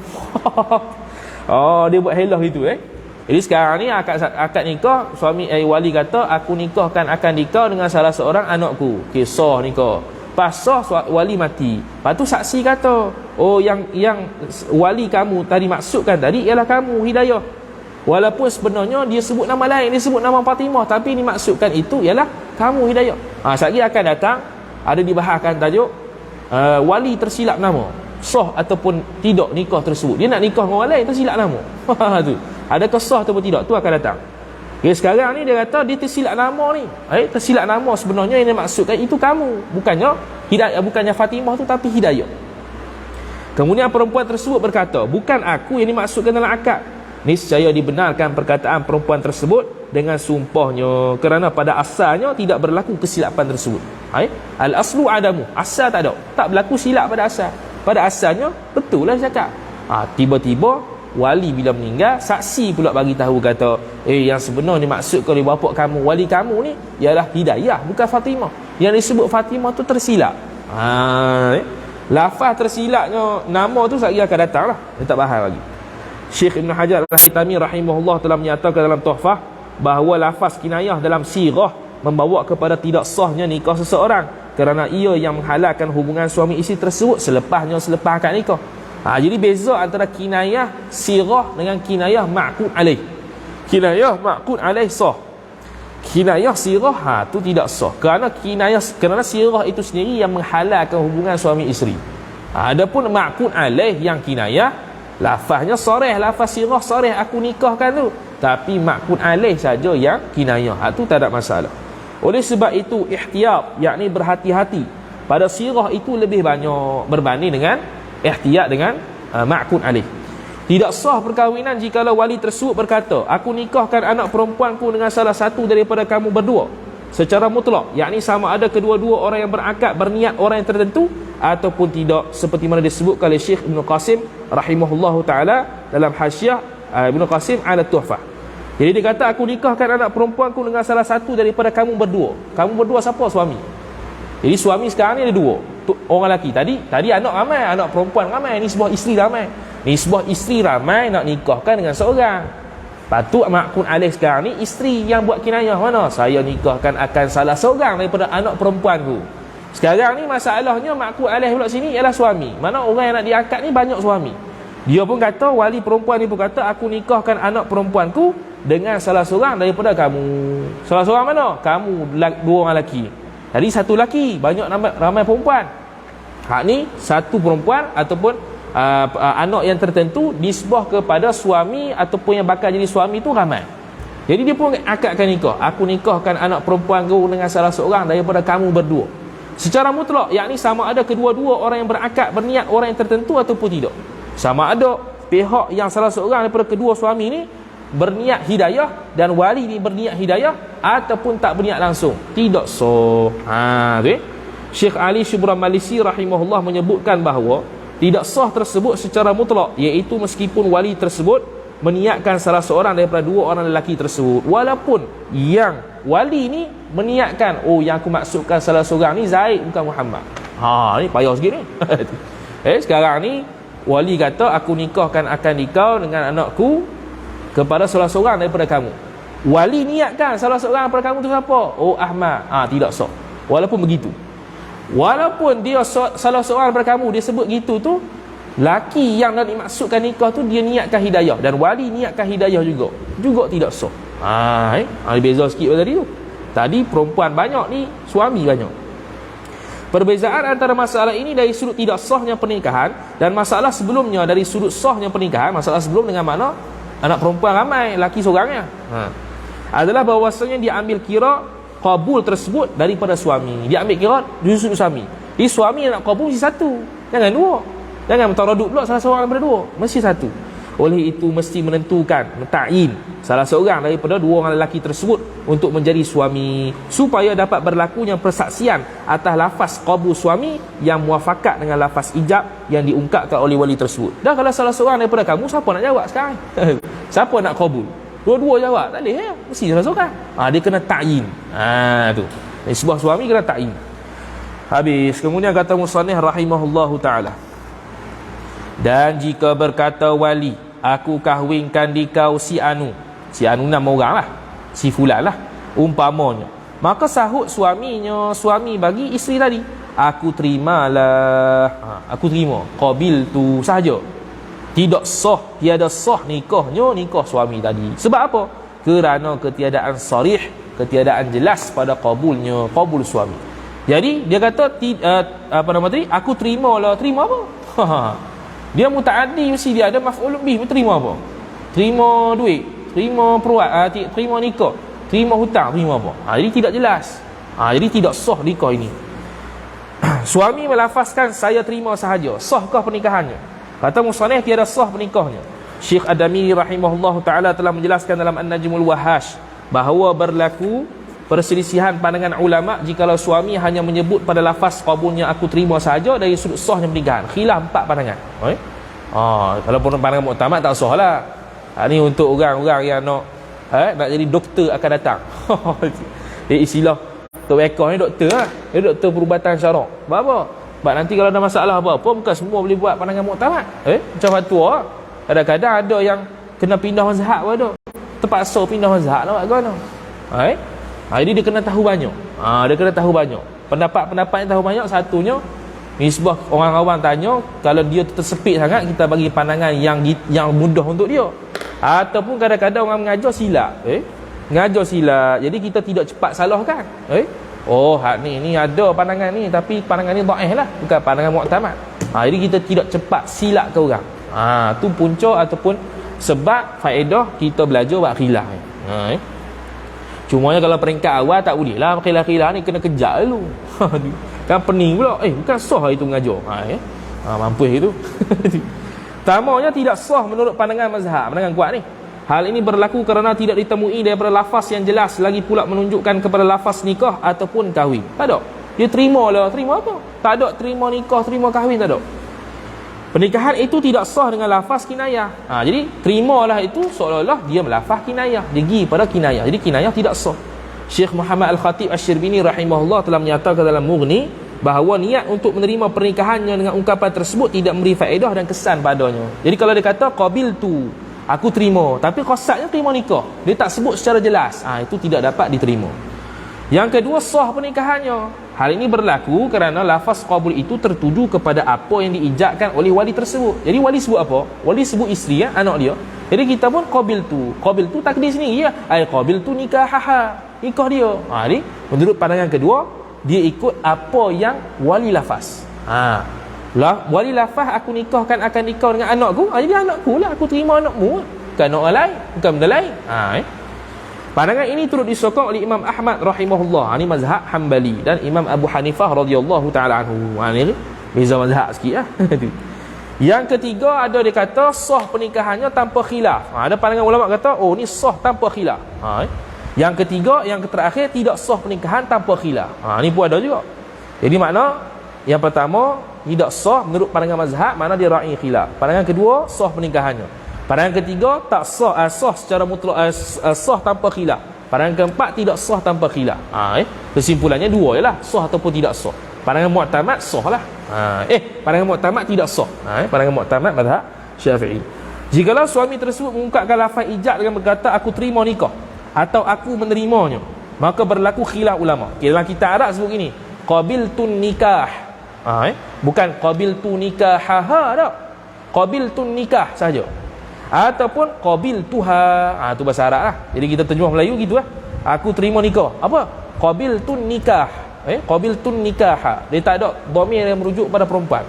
Dia buat helah itu. Jadi sekarang ni akad nikah, suami wali kata, aku nikahkan akan nikah dengan salah seorang anakku. Kisah nikah. Pas sah wali mati. Lepas tu saksi kata, yang wali kamu tadi maksudkan tadi ialah kamu, Hidayah. Walaupun sebenarnya dia sebut nama lain, dia sebut nama Fatimah, tapi dimaksudkan itu ialah kamu, Hidayah. Sekali akan datang ada dibahaskan tajuk wali tersilap nama, sah ataupun tidak nikah tersebut. Dia nak nikah dengan orang lain, tersilap nama. Tu. Adakah sah ataupun tidak? Tu akan datang. Sekarang ni dia kata dia tersilap nama ni. Tersilap nama sebenarnya yang dimaksudkan itu kamu, bukannya Hidayah, bukannya Fatimah tu tapi Hidayah. Kemudian perempuan tersebut berkata, bukan aku yang dimaksudkan dalam akad. Niscaya dibenarkan perkataan perempuan tersebut dengan sumpahnya, kerana pada asalnya tidak berlaku kesilapan tersebut. Al-aslu adamu, asal tak ada, tak berlaku silap pada asal. Pada asalnya betul lah cakap. Tiba-tiba wali bila meninggal, saksi pula bagi tahu kata, yang sebenarnya dimaksudkan oleh bapa kamu, wali kamu ni ialah Hidayah, bukan Fatimah. Yang disebut Fatimah tu tersilap. Lafaz tersilapnya nama tu sekali akan datang lah, dia tak bahas lagi. Syekh Ibn Hajar Al-Haytami rahimahullah telah menyatakan dalam Tuhfah bahawa lafaz kinayah dalam sirah membawa kepada tidak sahnya nikah seseorang, kerana ia yang menghalalkan hubungan suami isteri tersebut selepas akad nikah. Jadi beza antara kinayah sirah dengan kinayah ma'qud alaih. Kinayah ma'qud alaih sah, kinayah sirah tu tidak sah, kerana sirah itu sendiri yang menghalalkan hubungan suami isteri. Adapun ma'qud alaih yang kinayah, lafaznya sarih, lafaz sirah sarih, aku nikahkan tu, tapi ma'qud alaih saja yang kinayah. Tu tak ada masalah. Oleh sebab itu ihtiyat, yakni berhati-hati pada sirah itu lebih banyak berbanding dengan ihtiyat dengan ma'qud alaih. Tidak sah perkahwinan jikalau wali tersebut berkata, aku nikahkan anak perempuanku dengan salah satu daripada kamu berdua secara mutlak, yakni sama ada kedua-dua orang yang berakad berniat orang yang tertentu ataupun tidak, seperti mana disebutkan oleh Syekh Ibn Qasim rahimahullahu taala dalam hasyiah Ibn Qasim ala Tuhfah. Jadi dia kata, aku nikahkan anak perempuanku dengan salah satu daripada kamu berdua. Kamu berdua siapa? Suami. Jadi suami sekarang ni ada dua orang lelaki. Tadi anak ramai, anak perempuan ramai, ni sebuah isteri ramai. Ni sebuah isteri ramai nak nikahkan dengan seorang. Patut ma'qud alaih sekarang ni isteri yang buat kinayah mana? Saya nikahkan akan salah seorang daripada anak perempuanku. Sekarang ni masalahnya ma'qud alaih pula sini ialah suami. Mana orang yang nak diangkat ni banyak suami. Dia pun kata, wali perempuan ni pun kata, aku nikahkan anak perempuanku dengan salah seorang daripada kamu. Salah seorang mana? Kamu, dua orang lelaki. Jadi satu lelaki, banyak ramai perempuan. Hak ni satu perempuan ataupun anak yang tertentu nisbah kepada suami ataupun yang bakal jadi suami tu ramai. Jadi dia pun akadkan nikah. Aku nikahkan anak perempuan kau dengan salah seorang daripada kamu berdua secara mutlak, yakni sama ada kedua-dua orang yang berakad berniat orang yang tertentu ataupun tidak. Sama ada pihak yang salah seorang daripada kedua suami ni berniat hidayah dan wali ni berniat hidayah ataupun tak berniat langsung, tidak sah. Okay? Syekh Ali Syubran Malisi rahimahullah menyebutkan bahawa tidak sah tersebut secara mutlak, iaitu meskipun wali tersebut meniatkan salah seorang daripada dua orang lelaki tersebut, walaupun yang wali ni meniatkan, oh yang aku maksudkan salah seorang ni Zaid bukan Muhammad. Ni payah sikit ni. Sekarang ni wali kata, aku nikahkan akan nikah dengan anakku kepada salah seorang daripada kamu. Wali niatkan salah seorang daripada kamu tu siapa? Oh Ahmad. Tidak sah. Walaupun begitu, walaupun dia salah seorang daripada kamu, dia sebut gitu tu, laki yang nak dimaksudkan nikah tu dia niatkan hidayah dan wali niatkan hidayah juga tidak sah. Beza sikit tadi tu. Tadi perempuan banyak, ni suami banyak. Perbezaan antara masalah ini dari sudut tidak sahnya pernikahan dan masalah sebelumnya dari sudut sahnya pernikahan. Masalah sebelum dengan mana anak perempuan ramai, laki seorangnya, adalah bahawasanya dia ambil kira qabul tersebut daripada suami. Dia ambil kira dari sudut suami. Jadi suami yang nak qabul mesti satu, jangan dua. Jangan mentaradud pula salah seorang daripada dua, mesti satu. Oleh itu mesti menentukan, mentain salah seorang daripada dua orang lelaki tersebut untuk menjadi suami, supaya dapat berlakunya persaksian atas lafaz qabul suami yang muafakat dengan lafaz ijab yang diungkapkan oleh wali tersebut. Dan kalau salah seorang daripada kamu, siapa nak jawab sekarang? Siapa nak qabul? Dua-dua jawab, tak boleh mesti salah seorang. Dia kena ta'yin. Tu. Sebuah suami kena ta'yin. Habis. Kemudian kata musannif rahimahullahu ta'ala, dan jika berkata wali, aku kahwinkan di kau si Anu. Si Anu nama orang lah, si Fulan lah umpamanya. Maka sahut suaminya, suami bagi isteri tadi, aku terimalah. Aku terima, qabil tu sahaja. Tidak sah, tiada sah nikahnya, nikah suami tadi. Sebab apa? Kerana ketiadaan sarih, ketiadaan jelas pada qabulnya, qabul suami. Jadi dia kata aku terima lah. Terima apa? Dia mutaaddi, mesti dia ada maf'ul bih. Terima apa? Terima duit, terima peruat, terima nikah, terima hutang, terima apa? Jadi tidak jelas. Jadi tidak sah nikah ini. Suami melafazkan saya terima sahaja, sahkah pernikahannya? Kata musannif, tiada sah pernikahnya. Syekh Ad-Damiri rahimahullahu taala telah menjelaskan dalam An-Najmul Wahash bahawa berlaku perselisihan pandangan ulama jikalau suami hanya menyebut pada lafaz qabulnya aku terima sahaja dari sudut sahnya pernikahan. Khilaf 4 pandangan. Kalau pun pandangan muktamad tak sah lah. Ni untuk orang-orang yang nak jadi doktor akan datang. Istilah Tok Bekah ni doktor lah. Dia doktor perubatan syarak. Sebab apa? Sebab nanti kalau ada masalah apa-apa, bukan semua boleh buat pandangan muktamad. Macam fatwa lah. Kadang-kadang ada yang kena pindah mazhab pun ada. Terpaksa pindah mazhab lah buat mana. Jadi dia kena tahu banyak. Dia kena tahu banyak. Pendapat-pendapat yang tahu banyak, satunya nisbah orang awam tanya, kalau dia tersepit sangat, kita bagi pandangan yang mudah untuk dia. Ataupun kadang-kadang orang mengajar silap. Mengajar silap. Jadi kita tidak cepat salahkan. Hak ni ada pandangan ni, tapi pandangan ni dhaif lah, bukan pandangan muktamad. Jadi kita tidak cepat silap ke orang. Tu punca ataupun sebab faedah kita belajar buat khilaf. Cumanya kalau peringkat awal tak boleh lah khilaf-khilaf ni, kena kejar dulu. Kan pening pula, bukan sah itu mengajar. Mampu itu. Tamanya tidak sah menurut pandangan mazhab, pandangan kuat ni. Hal ini berlaku kerana tidak ditemui daripada lafaz yang jelas, lagi pula menunjukkan kepada lafaz nikah ataupun kahwin. Tak ada. Dia terima lah, terima apa? Tak ada terima nikah, terima kahwin, tak ada. Pernikahan itu tidak sah dengan lafaz kinayah. Jadi terimalah itu seolah-olah dia melafaz kinayah, dia pergi pada kinayah. Jadi kinayah tidak sah. Syekh Muhammad Al-Khatib Asy-Syirbini rahimahullah telah menyatakan dalam Mughni bahawa niat untuk menerima pernikahannya dengan ungkapan tersebut tidak memberi faedah dan kesan padanya. Jadi kalau dia kata qabiltu, aku terima, tapi qasadnya terima nikah, dia tak sebut secara jelas, itu tidak dapat diterima. Yang kedua, sah pernikahannya. Hal ini berlaku kerana lafaz qabul itu tertuju kepada apa yang diijakkan oleh wali tersebut. Jadi wali sebut apa? Wali sebut isteri, anak dia. Jadi kita pun qabiltu takdir sendiri ya. Qabiltu nikahaha, nikah dia. Jadi menurut pandangan kedua, dia ikut apa yang wali lafaz. Wali lafaz aku nikahkan akan nikah dengan anakku. Jadi anakku lah, aku terima anakmu. Bukan anak orang lain, bukan benda lain. Pandangan ini turut disokong oleh Imam Ahmad rahimahullah, ini mazhab Hambali, dan Imam Abu Hanifah radhiyallahu taala anhu. Ini beza mazhab sikit lah. Yang ketiga, ada dia kata sah pernikahannya tanpa khilaf. Ada pandangan ulama kata ni sah tanpa khilaf. Yang ketiga, yang terakhir, tidak sah pernikahan tanpa khilaf. Ini pun ada juga. Jadi makna yang pertama tidak sah menurut pandangan mazhab, mana dia ra'i khilaf. Pandangan kedua, sah pernikahannya. Pandangan ketiga, tak sah, sah secara mutlak, sah tanpa khilaf. Pandangan keempat, tidak sah tanpa khilaf. Kesimpulannya dua ialah, sah ataupun tidak sah. Pandangan mu'tamad sah lah. Pandangan mu'tamad tidak sah. Pandangan mu'tamad mazhab Syafi'i. Jikalau suami tersebut mengungkapkan lafaz ijab dengan berkata aku terima nikah atau aku menerimanya, maka berlaku khilaf ulama. Dalam kitab Arab sebut gini, qabiltun nikah. Bukan qabiltu nikahaha tak. Qabiltun nikah saja. Ataupun qabiltuha, tu bahasa Arab lah. Jadi kita terjemah Melayu gitu lah. Aku terima nikah. Apa? Qabiltun nikah. Qabiltun nikaha. Dia tak ada dhamir yang merujuk pada perempuan.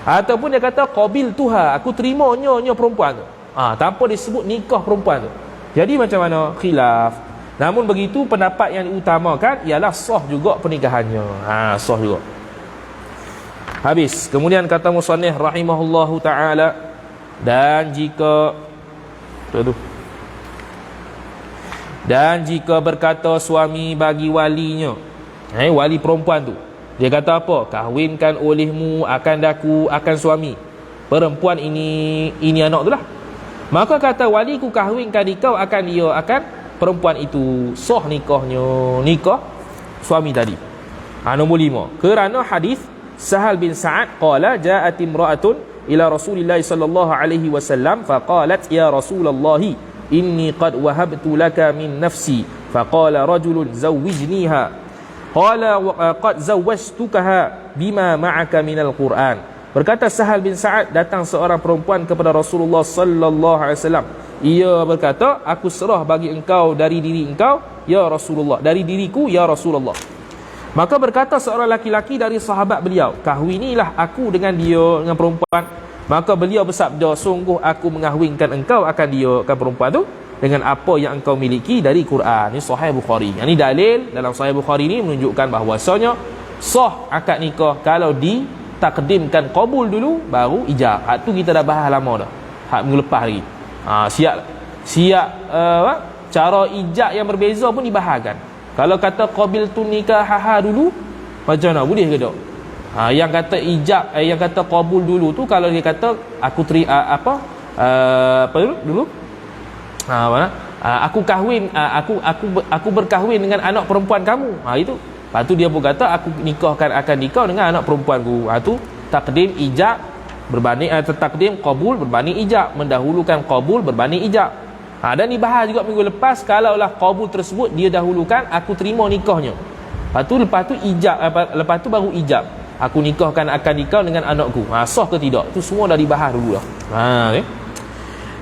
Ataupun dia kata qabiltuha, aku terima nya perempuan tu. Tanpa disebut nikah perempuan tu. Jadi macam mana? Khilaf. Namun begitu pendapat yang diutamakan ialah sah juga pernikahannya. Sah juga. Habis. Kemudian kata musannif rahimahullahu taala, dan jika berkata suami bagi walinya, wali perempuan tu, dia kata apa? Kahwinkan olehmu akan daku akan suami perempuan ini anak tu lah. Maka kata wali ku kahwinkan dikau akan dia akan perempuan itu, sah nikahnya, nikah suami tadi. Nombor 5, kerana hadis Sahal bin Sa'ad qala ja'at imra'atun ila Rasulillah sallallahu alaihi wasallam faqalat ya Rasulullah inni qad wahabtu laka min nafsi faqala rajulun zawwijniha qala qad zawwajtukaha bima ma'aka minal Quran. Berkata Sahal bin Sa'ad, datang seorang perempuan kepada Rasulullah sallallahu alaihi wasallam. Ia berkata, aku serah bagi engkau dari diri engkau ya Rasulullah, dari diriku ya Rasulullah. Maka berkata seorang laki-laki dari sahabat beliau, kahwinilah aku dengan dia, dengan perempuan. Maka beliau bersabda, sungguh aku mengahwinkan engkau akan dia, akan perempuan tu, dengan apa yang engkau miliki dari Quran. Ini Sahih Bukhari. Ini dalil dalam Sahih Bukhari ini menunjukkan bahawasanya sah akad nikah kalau ditakdimkan qabul dulu baru ijab. Hak tu kita dah bahas lama dah. Hak minggu lepas lagi. Siap cara ijab yang berbeza pun dibahaskan. Kalau kata qabiltu nikahaha dulu, macam mana? Boleh ke tak? Yang kata ijab, yang kata qabul dulu tu, kalau dia kata aku apa dulu? Aku kahwin, aku berkahwin dengan anak perempuan kamu. Itu. Lepas tu dia pun kata aku nikahkan akan nikah dengan anak perempuanku. Tu takdim ijab berbanding takdim qabul berbanding ijab, mendahulukan qabul berbanding ijab. Dan dibahas juga minggu lepas, kalaulah qabul tersebut dia dahulukan, aku terima nikahnya. Lepas tu ijab, lepas tu baru ijab. Aku nikahkan akan nikah dengan anakku. Sah ke tidak? Itu semua dah dibahas dulu lah.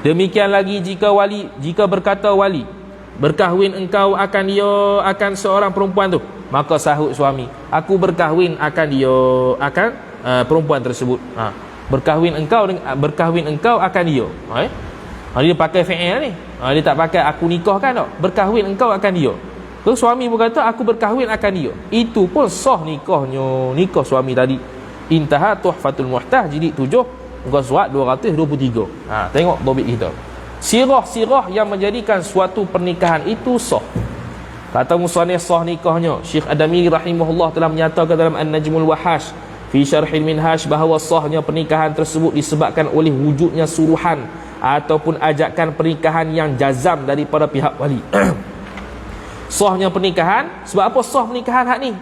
Demikian lagi jika berkata wali, berkahwin engkau akan dia akan seorang perempuan tu, maka sahut suami, aku berkahwin akan dia akan perempuan tersebut. Berkahwin engkau akan dia. Dia pakai fi'il ni. Dia tak pakai aku nikahkan tak. Berkahwin engkau akan dia. Terus suami berkata aku berkahwin akan dia. Itu pun sah nikahnya. Nikah suami tadi. Intaha Tuhfatul Muhtaj jilid 7 muka surat 223. Tengok topik kita. Sirah-sirah yang menjadikan suatu pernikahan itu sah. Kata musannif sah nikahnya. Syekh Ad-Damiri rahimahullah telah menyatakan dalam An-Najmul Wahash fi Syarhil Minhaj bahawa sahnya pernikahan tersebut disebabkan oleh wujudnya suruhan ataupun ajakan pernikahan yang jazam daripada pihak wali. Sahnya pernikahan, sebab apa sah pernikahan hak ni?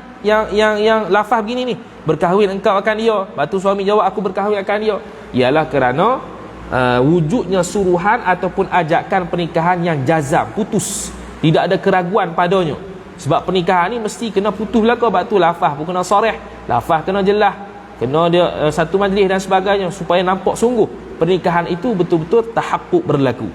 Yang lafaz begini ni, berkahwin engkau akan dia. Lepas tu suami jawab aku berkahwin akan dia. Ialah kerana wujudnya suruhan ataupun ajakan pernikahan yang jazam, putus. Tidak ada keraguan padanya. Sebab pernikahan ni mesti kena putus belaka. Sebab tu lafaz pun kena sarih, lafaz kena jelas, kena dia satu majlis dan sebagainya, supaya nampak sungguh pernikahan itu betul-betul tahaqquk berlaku.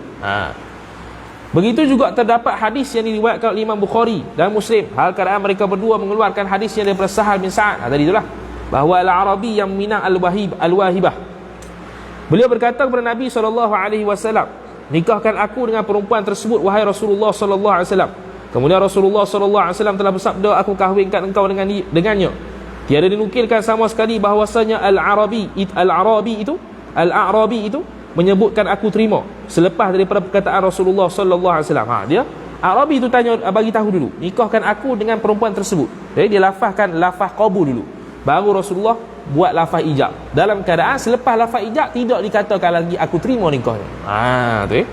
Begitu juga terdapat hadis yang diriwayatkan oleh Imam Bukhari dan Muslim. Hal keadaan mereka berdua mengeluarkan hadisnya daripada Sahal bin Sa'ad. Tadi itulah bahawa Al-Arabi yang minang Al-Wahibah. Beliau berkata kepada Nabi SAW, nikahkan aku dengan perempuan tersebut wahai Rasulullah SAW. Kemudian Rasulullah SAW telah bersabda, aku kahwinkan engkau dengannya. Tiada dinukilkan sama sekali bahawasanya Al-Arabi itu menyebutkan aku terima selepas daripada perkataan Rasulullah sallallahu alaihi wasallam. Dia Arabi itu tanya, bagi tahu dulu, nikahkan aku dengan perempuan tersebut. Jadi dia lafazkan lafaz qabul dulu, baru Rasulullah buat lafaz ijab. Dalam keadaan selepas lafaz ijab tidak dikatakan lagi aku terima nikahnya. Tu.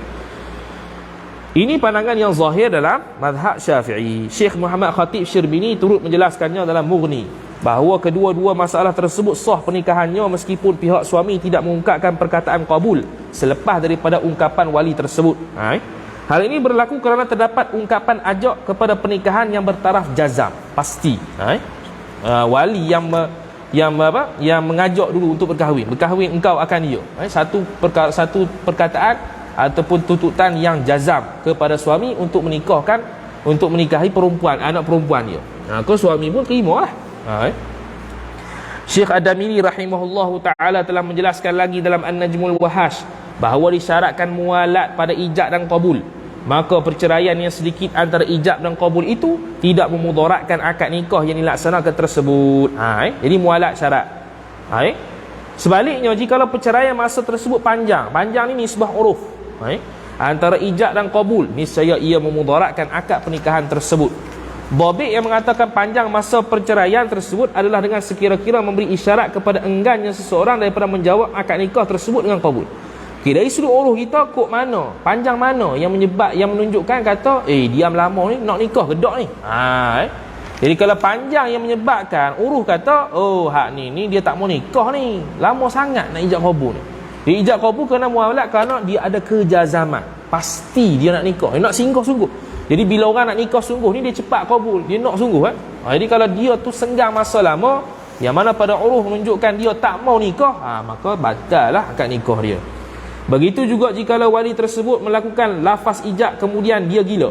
Ini pandangan yang zahir dalam mazhab Syafi'i. Syekh Muhammad Khatib Syirbini turut menjelaskannya dalam Mughni bahawa kedua-dua masalah tersebut sah pernikahannya meskipun pihak suami tidak mengungkapkan perkataan qabul selepas daripada ungkapan wali tersebut. Hal ini berlaku kerana terdapat ungkapan ajak kepada pernikahan yang bertaraf jazam, pasti. Wali yang mengajak dulu untuk berkahwin engkau akan dia. Satu perkataan ataupun tuntutan yang jazam kepada suami untuk menikahi perempuan, anak perempuan dia. Kau suami pun terima lah. Syekh Ad-Damiri rahimahullahu ta'ala telah menjelaskan lagi dalam An-Najmul Wahash bahawa disyaratkan mualat pada ijab dan qabul. Maka perceraian yang sedikit antara ijab dan qabul itu tidak memudaratkan akad nikah yang dilaksanakan tersebut. Jadi mualat syarat. Sebaliknya, jikalau perceraian masa tersebut panjang ni nisbah uruf, antara ijab dan qabul, niscaya ia memudaratkan akad pernikahan tersebut. Dhabit yang mengatakan panjang masa perceraian tersebut adalah dengan sekira-kira memberi isyarat kepada enggannya seseorang daripada menjawab akad nikah tersebut dengan qabul. Dari sudut uruf kita, kok mana, panjang mana yang menunjukkan kata diam lama ni nak nikah gedok ni. Jadi kalau panjang yang menyebabkan uruf kata hak ni dia tak mau nikah ni, lama sangat nak ijab qabul ni. Dia ijab qabul kerana muamalat, kerana dia ada kejazaman, pasti dia nak nikah, dia nak singgah sungguh. Jadi bila orang nak nikah sungguh ni, dia cepat qabul, dia nak sungguh. Jadi kalau dia tu senggang masa lama, yang mana pada uruf menunjukkan dia tak mau nikah, maka batal lah akad nikah dia. Begitu juga jikalau wali tersebut melakukan lafaz ijab kemudian dia gila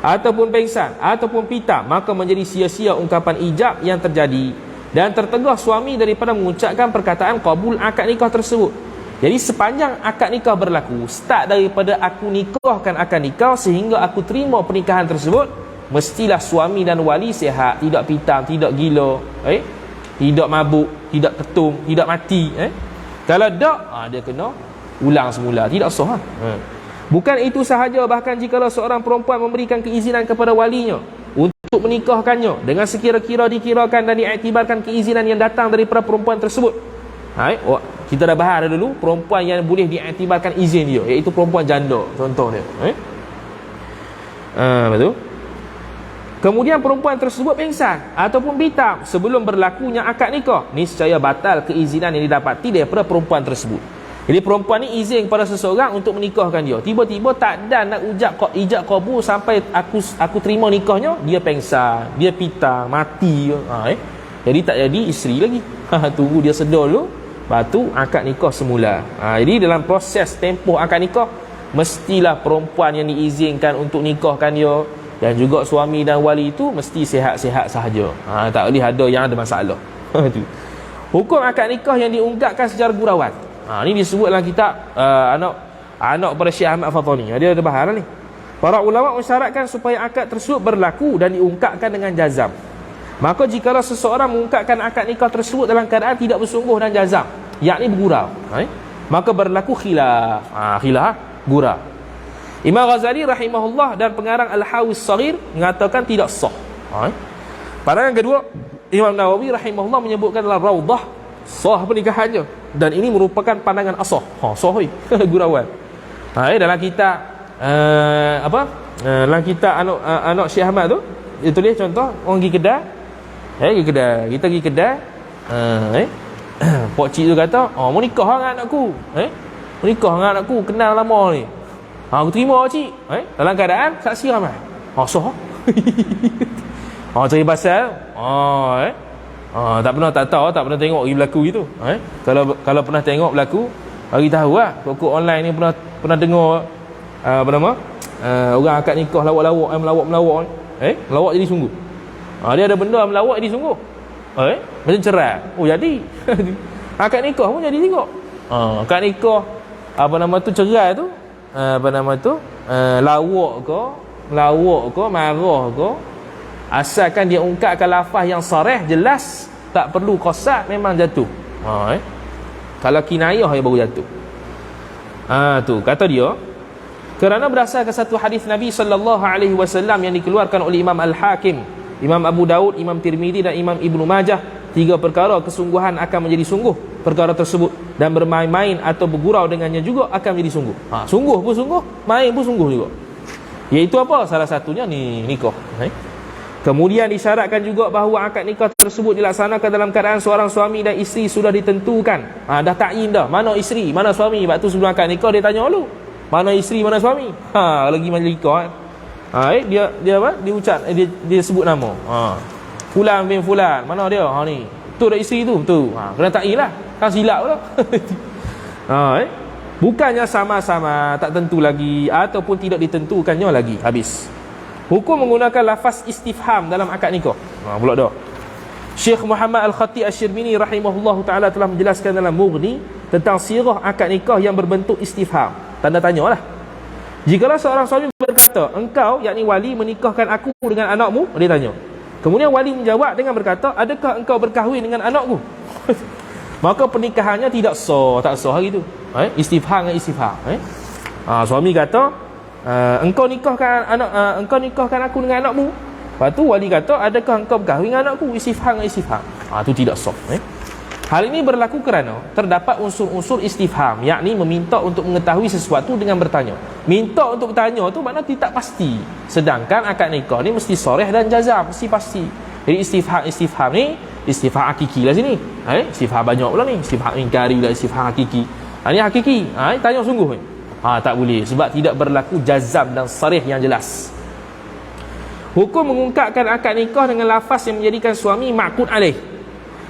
ataupun pengsan ataupun pitam, maka menjadi sia-sia ungkapan ijab yang terjadi dan tertegah suami daripada mengucapkan perkataan qabul akad nikah tersebut. Jadi sepanjang akad nikah berlaku, start daripada aku nikahkan akad nikah sehingga aku terima pernikahan tersebut, mestilah suami dan wali sihat, tidak pitam, tidak gila, tidak mabuk, tidak ketum, tidak mati. Kalau tak, dia kena ulang semula, tidak sah. Bukan itu sahaja, bahkan jikalau seorang perempuan memberikan keizinan kepada walinya untuk menikahkannya dengan sekira-kira dikirakan dan diiktibarkan keizinan yang datang daripada perempuan tersebut. Kita dah bahas dulu perempuan yang boleh diiktibarkan izin dia, iaitu perempuan janda contohnya. Betul. Kemudian perempuan tersebut pengsan ataupun pitam sebelum berlakunya akad nikah, niscaya batal keizinan yang didapati daripada perempuan tersebut. Jadi perempuan ni izin kepada seseorang untuk menikahkan dia, tiba-tiba tak ada nak ijab qabul sampai aku terima nikahnya, dia pengsan, dia pitam, mati. Jadi tak jadi isteri lagi. Tunggu dia sedar dulu, batu akad nikah semula. Jadi dalam proses tempoh akad nikah, mestilah perempuan yang diizinkan untuk nikahkan dia dan juga suami dan wali itu mesti sihat-sihat sahaja. Tak boleh ada yang ada masalah. Hukum akad nikah yang diungkapkan secara gurauan. Ini disebut dalam kitab anak pada Syekh Ahmad Fatani. Dia ada bahas ni. Para ulama mensyaratkan supaya akad tersebut berlaku dan diungkapkan dengan jazam. Maka jikalau seseorang mengungkapkan akad nikah tersebut dalam keadaan tidak bersungguh dan jazam, yakni bergurau, maka berlaku khilaf. Khilaf, gurau. Imam Ghazali rahimahullah dan pengarang Al-Hawis Saghir mengatakan tidak sah. Pandangan kedua, Imam Nawawi rahimahullah menyebutkan dalam Raudah sah pernikahannya, dan ini merupakan pandangan asah. Sah gurauan. Dalam kitab dalam kitab anak Syekh Ahmad tu, dia tulis contoh orang pergi kedai. Kita pergi kedai. Pak cik tu kata, mau nikah dengan anakku. Mau nikah dengan anakku, kenal lama ni. Aku terima cik. Dalam keadaan saksi ramai. Sah. Cari pasal. Tak pernah tengok pergi berlaku gitu. Kalau pernah tengok berlaku, bagi tahu lah. Pokok online ni pernah dengar orang akad nikah lawak-lawak, melawak ni. Melawak jadi sungguh. Dia ada benda melawak jadi sungguh. Macam cerai. Jadi. Akad nikah pun jadi tengok. Akad nikah cerai tu, lawak ke, marah ke, asalkan dia ungkapkan lafaz yang sarih, jelas, tak perlu qasad, memang jatuh. Kalau kinayah dia baru jatuh. Tu kata dia, kerana berdasarkan satu hadis Nabi sallallahu alaihi wasallam yang dikeluarkan oleh Imam Al-Hakim, Imam Abu Daud, Imam Tirmizi dan Imam Ibnu Majah, 3 perkara kesungguhan akan menjadi sungguh perkara tersebut, dan bermain-main atau bergurau dengannya juga akan menjadi sungguh. Sungguh pun sungguh, main pun sungguh juga. Iaitu apa? Salah satunya ni nikah. Kemudian disyaratkan juga bahawa akad nikah tersebut dilaksanakan dalam keadaan seorang suami dan isteri sudah ditentukan. Dah ta'yin dah, mana isteri, mana suami. Sebab tu sebelum akad nikah dia tanya dulu, mana isteri, mana suami. Lagi majlis nikah dia apa? Dia ucap, dia sebut nama. Fulan bin fulan, mana dia? Ni. Tu dah isteri tu. Kena ta'yin lah. Kan silap pula. Bukannya sama-sama, tak tentu lagi, ataupun tidak ditentukannya lagi. Habis. Hukum menggunakan lafaz istifham dalam akad nikah. Pula dah. Syekh Muhammad Al-Khatib Asy-Syirmini rahimahullahu taala telah menjelaskan dalam Mughni tentang sirah akad nikah yang berbentuk istifham. Tanda tanyalah. Jikalau seorang suami berkata, engkau, yakni wali, menikahkan aku dengan anakmu, dia tanya. Kemudian wali menjawab dengan berkata, adakah engkau berkahwin dengan anakku? Maka pernikahannya tidak sah, tak sah gitu. Istifham dengan istifham. Suami kata, engkau nikahkan aku dengan anakmu. Lepas tu wali kata, adakah engkau berkahwin dengan anakku? Istifham dengan istifham. Itu tidak sah. Hal ini berlaku kerana terdapat unsur-unsur istifham, yakni meminta untuk mengetahui sesuatu dengan bertanya. Minta untuk bertanya tu makna tidak pasti. Sedangkan akad nikah ni mesti sharih dan jazam, mesti pasti. Jadi istifham ni istifham hakiki lah sini. Istifham banyak pula ni, istifham ingkari pula, istifham hakiki. Ni hakiki. Tanya sungguh ni. Tak boleh sebab tidak berlaku jazam dan sharih yang jelas. Hukum mengungkapkan akad nikah dengan lafaz yang menjadikan suami ma'qud alaih.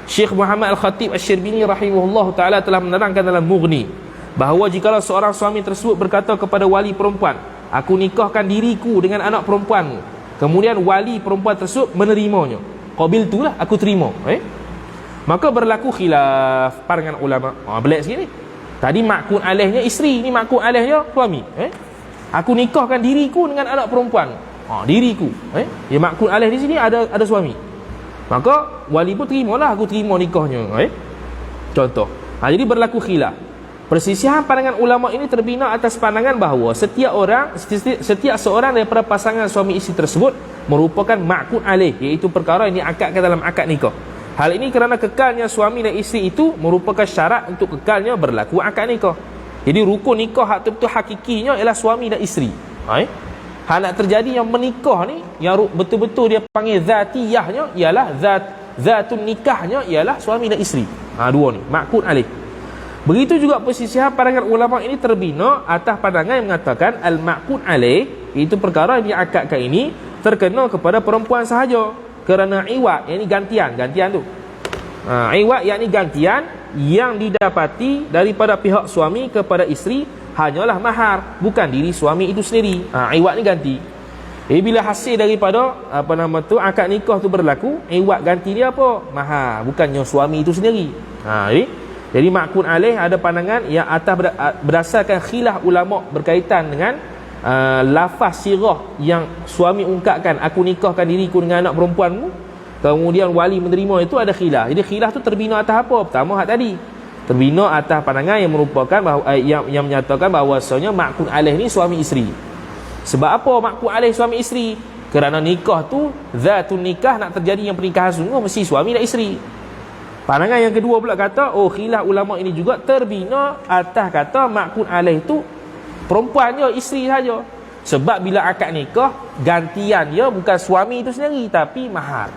Syekh Muhammad Al-Khatib Asy-Syirmini rahimahullah ta'ala telah menerangkan dalam Mughni bahawa jikalau seorang suami tersebut berkata kepada wali perempuan, aku nikahkan diriku dengan anak perempuanmu, kemudian wali perempuan tersebut menerimanya, qabil tu lah, aku terima, maka berlaku khilaf pandangan ulama. Belat sikit ni. Tadi ma'qud alaihnya isteri, ni ma'qud alaihnya suami. Aku nikahkan diriku dengan anak perempuan. Diriku. Ya, ma'qud alaih di sini ada suami. Maka wali pun terimalah, aku terima nikahnya. Contoh. Jadi berlaku khilaf. Persisihan pandangan ulama ini terbina atas pandangan bahawa setiap seorang daripada pasangan suami isteri tersebut merupakan ma'qud alaih, iaitu perkara yang diakadkan dalam akad nikah. Hal ini kerana kekalnya suami dan isteri itu merupakan syarat untuk kekalnya berlaku akad nikah. Jadi rukun nikah hak betul hakikinya ialah suami dan isteri. Hal nak terjadi yang menikah ni, yang betul-betul dia panggil zatiyahnya ialah zatun nikahnya ialah suami dan isteri. Dua ni, ma'qud alaih. Begitu juga persisihan pandangan ulama ini terbina atas pandangan yang mengatakan al-ma'qud alaih, iaitu perkara yang diakadkan ini terkena kepada perempuan sahaja, kerana iwad, yakni gantian tu. Iwad yakni gantian yang didapati daripada pihak suami kepada isteri hanyalah mahar, bukan diri suami itu sendiri. Iwad ni ganti. Bila hasil daripada akad nikah tu berlaku, iwad ganti dia apa? Mahar, bukannya suami itu sendiri. Jadi ma'qud alaih ada pandangan yang atas berdasarkan khilaf ulama berkaitan dengan lafaz sirah yang suami ungkapkan, aku nikahkan diriku dengan anak perempuanmu, kemudian wali menerima, itu ada khilaf. Jadi khilaf tu terbina atas apa? Pertama hak tadi, terbina atas pandangan yang merupakan bahawa, yang menyatakan bahawasanya ma'qud alaih ni suami isteri. Sebab apa ma'qud alaih suami isteri? Kerana nikah tu, zatun nikah, nak terjadi yang pernikahan sungguh mesti suami dan isteri. Pandangan yang kedua pula kata, oh khilaf ulama ini juga terbina atas kata ma'qud alaih tu perempuan je, isteri saja. Sebab bila akad nikah, gantian dia bukan suami itu sendiri, tapi mahar.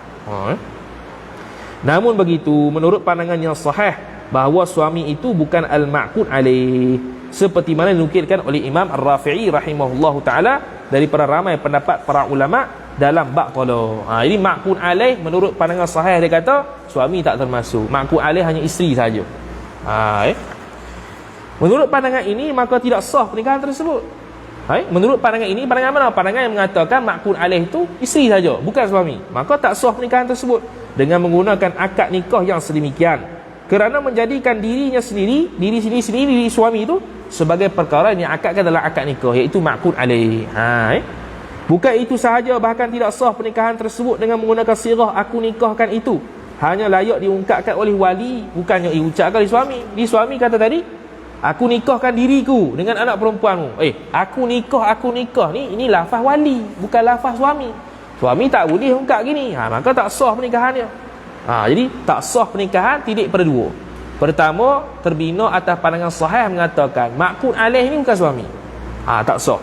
Namun begitu, menurut pandangan yang sahih, bahawa suami itu bukan al-ma'qud alaih, seperti mana dinukilkan oleh Imam Ar-Rafi'i rahimahullahu ta'ala dari para ramai pendapat para ulama dalam bab talaq. Jadi ma'qud alaih menurut pandangan sahih, dia kata suami tak termasuk, ma'qud alaih hanya isteri saja. Menurut pandangan ini, maka tidak sah pernikahan tersebut. Menurut pandangan ini, pandangan mana? Pandangan yang mengatakan ma'qud alaih itu isteri saja, bukan suami. Maka tak sah pernikahan tersebut dengan menggunakan akad nikah yang sedemikian, kerana menjadikan dirinya sendiri, diri sendiri, diri suami itu sebagai perkara yang akadkan dalam akad nikah, iaitu ma'qud alaih. Bukan itu sahaja, bahkan tidak sah pernikahan tersebut dengan menggunakan sirah aku nikahkan itu. Hanya layak diungkapkan oleh wali, bukannya diucapkan oleh suami. Di suami kata tadi, aku nikahkan diriku dengan anak perempuanmu. Aku nikah ni, ini lafaz wali, bukan lafaz suami. Suami tak boleh ungkap gini, maka tak sah pernikahannya. Jadi tak sah pernikahan titik pada dua. Pertama, terbina atas pandangan sahih mengatakan ma'qud alaih ni bukan suami. Tak sah.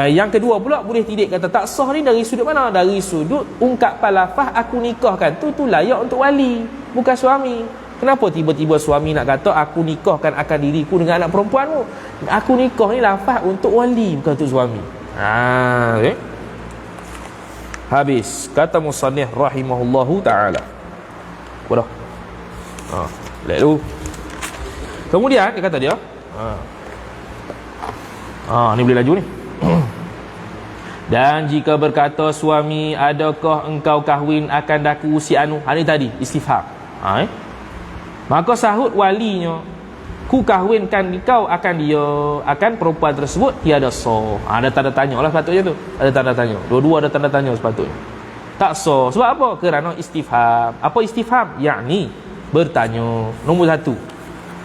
Yang kedua pula, boleh tidak kata tak sah ni dari sudut mana? Dari sudut ungkapan lafaz aku nikahkan tu layak untuk wali, bukan suami. Kenapa tiba-tiba suami nak kata aku nikahkan akan diriku dengan anak perempuanmu? Aku nikah ni lafaz untuk wali, bukan untuk suami. Habis kata musannif rahimahullahu ta'ala. Wadah. Lalu kemudian dia kata dia, ni boleh laju ni. Dan jika berkata suami, adakah engkau kahwin akan daku si anu? Ni tadi istifham. Maka sahut walinya, ku kahwinkan kau akan dia, akan perempuan tersebut, tiada sah. Ada tanda tanya lah sepatutnya tu. Ada tanda tanya. Dua-dua ada tanda tanya sepatutnya. Tak sah. Sebab apa? Kerana istifham. Apa istifham? Yakni bertanya. Nombor satu,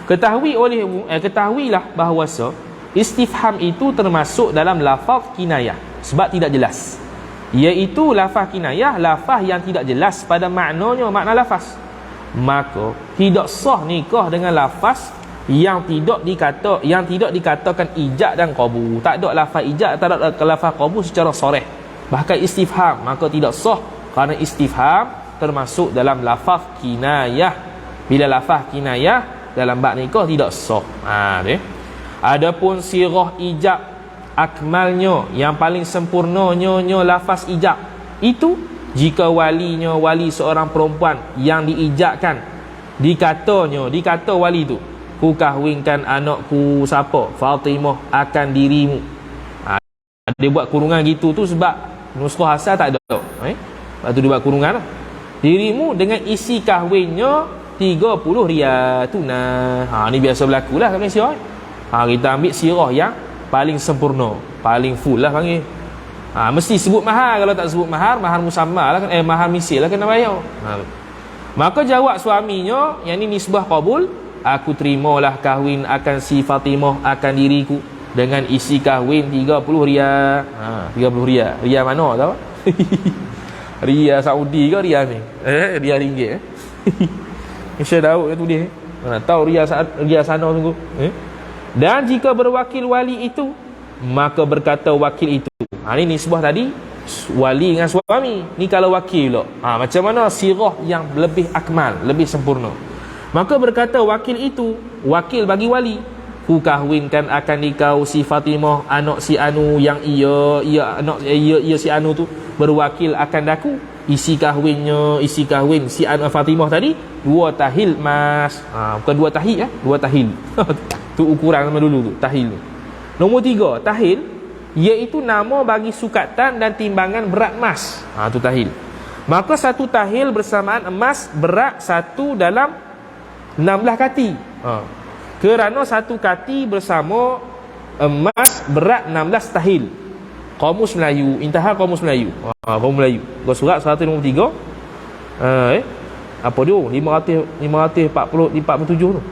ketahuilah bahawasa istifham itu termasuk dalam lafaz kinayah, sebab tidak jelas. Iaitu lafaz kinayah, lafaz yang tidak jelas pada maknanya, makna lafaz. Maka tidak sah nikah dengan lafaz yang tidak dikatakan ijab dan qabul. Tak ada lafaz ijab, tak ada lafaz qabul secara sharih. Bahkan istifham, maka tidak sah, kerana istifham termasuk dalam lafaz kinayah. Bila lafaz kinayah dalam bab nikah tidak sah. Adapun sirah ijab akmalnya, yang paling sempurnanya lafaz ijab, itu jika wali seorang perempuan yang diijabkan, dikata wali tu, ku kahwinkan anakku siapa? Fatimah akan dirimu. Dia buat kurungan gitu tu sebab nuskhah asal tak ada. Lepas tu dia buat kurungan lah. Dirimu dengan isi kahwinnya 30 riyal tunai. Ni biasa berlaku lah kat Malaysia. Kita ambil sirah yang paling sempurna, paling full lah panggil. Mesti sebut mahar. Kalau tak sebut mahar, mahar musamma lah, mahar misil lah kena bayar. Maka jawab suaminya, yang ni nisbah qabul, aku terimalah kahwin akan si Fatimah akan diriku dengan isi kahwin 30 riyal. 30 riyal. Riyal mana tahu? Riyal Saudi ke riyal ni? Riyal ringgit. Syekh Daud tu dia. Mana tahu riyal sana sungguh. Dan jika berwakil wali itu, maka berkata wakil itu. Ni nisbah tadi wali dengan suami. Ni kalau wakil pula. Macam mana sirah yang lebih akmal, lebih sempurna. Maka berkata wakil itu, wakil bagi wali, ku kahwinkan akan dikau si Fatimah anak si anu, yang ia si anu tu berwakil akan daku. Isi kahwin si anu Fatimah tadi 2 tahil mas. Bukan 2 tahil 2 tahil. Tu ukuran sama dulu tu, tahil. Nombor 3, tahil, iaitu nama bagi sukatan dan timbangan berat emas. Tu tahil. Maka satu tahil bersamaan emas berat 1 dalam 16 kati. Kerana satu kati bersama emas berat 16 tahil. Kamus Melayu, Intaha Kamus Melayu. Kamus Melayu. Gua surat 153. Apa dia? 547 tu.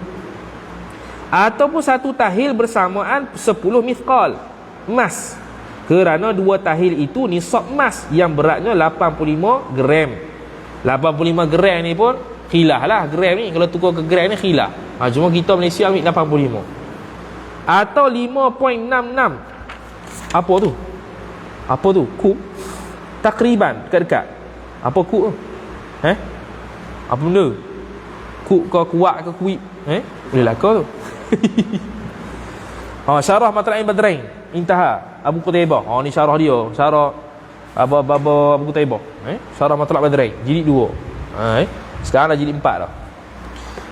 Ataupun satu tahil bersamaan 10 mithqal emas. Kerana dua tahil itu nisab emas yang beratnya 85 gram. 85 gram ni pun khilaf lah. Gram ni kalau tukar ke gram ni khilaf. Cuma kita Malaysia ambil 85. Atau 5.66. Apa tu? Apa tu? Kub. Takriban dekat-dekat. Apa kub tu? Apa benda? Kub ke kuat ke kuip? Boleh lah kau tu. Syarah Matla'in Badrain Intaha Abu Qutaibah. Ni syarah dia. Syarah Abu Qutaibah. Syarah Matla' Badrain jilid 2. Sekarang dah jilid 4 dah.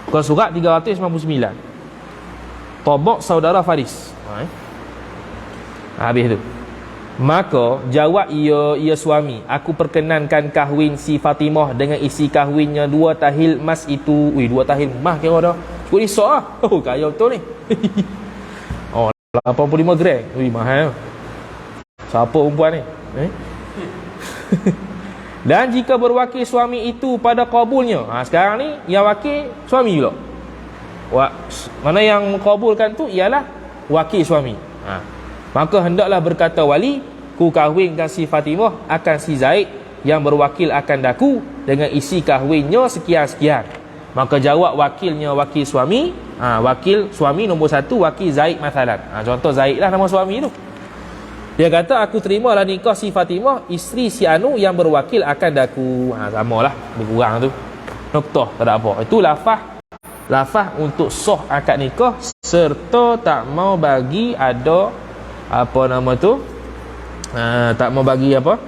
Muka surat 399. Tabak saudara Faris. Habis tu. Maka jawab ia suami, aku perkenankan kahwin si Fatimah dengan isi kahwinnya 2 tahil emas itu. 2 tahil emas kira dah. Cukup risau lah. Kaya betul ni. 85 gram. Mahal. Siapa perempuan ni? Dan jika berwakil suami itu pada kabulnya. Sekarang ni yang wakil suami pula. Mana yang mengkabulkan tu ialah wakil suami. Maka hendaklah berkata wali, ku kahwinkan si Fatimah akan si Zaid yang berwakil akan daku dengan isi kahwinnya sekian-sekian. Maka jawab wakilnya wakil suami. Wakil suami nombor 1 wakil Zaid masalan. Contoh Zaid lah nama suami tu. Dia kata aku terimalah nikah si Fatimah isteri si Anu yang berwakil akan daku. Samalah berkurang tu. Noktah tak ada apa. Itu lafaz untuk sah akad nikah serta tak mau bagi ada apa nama tu, tak mau bagi apa,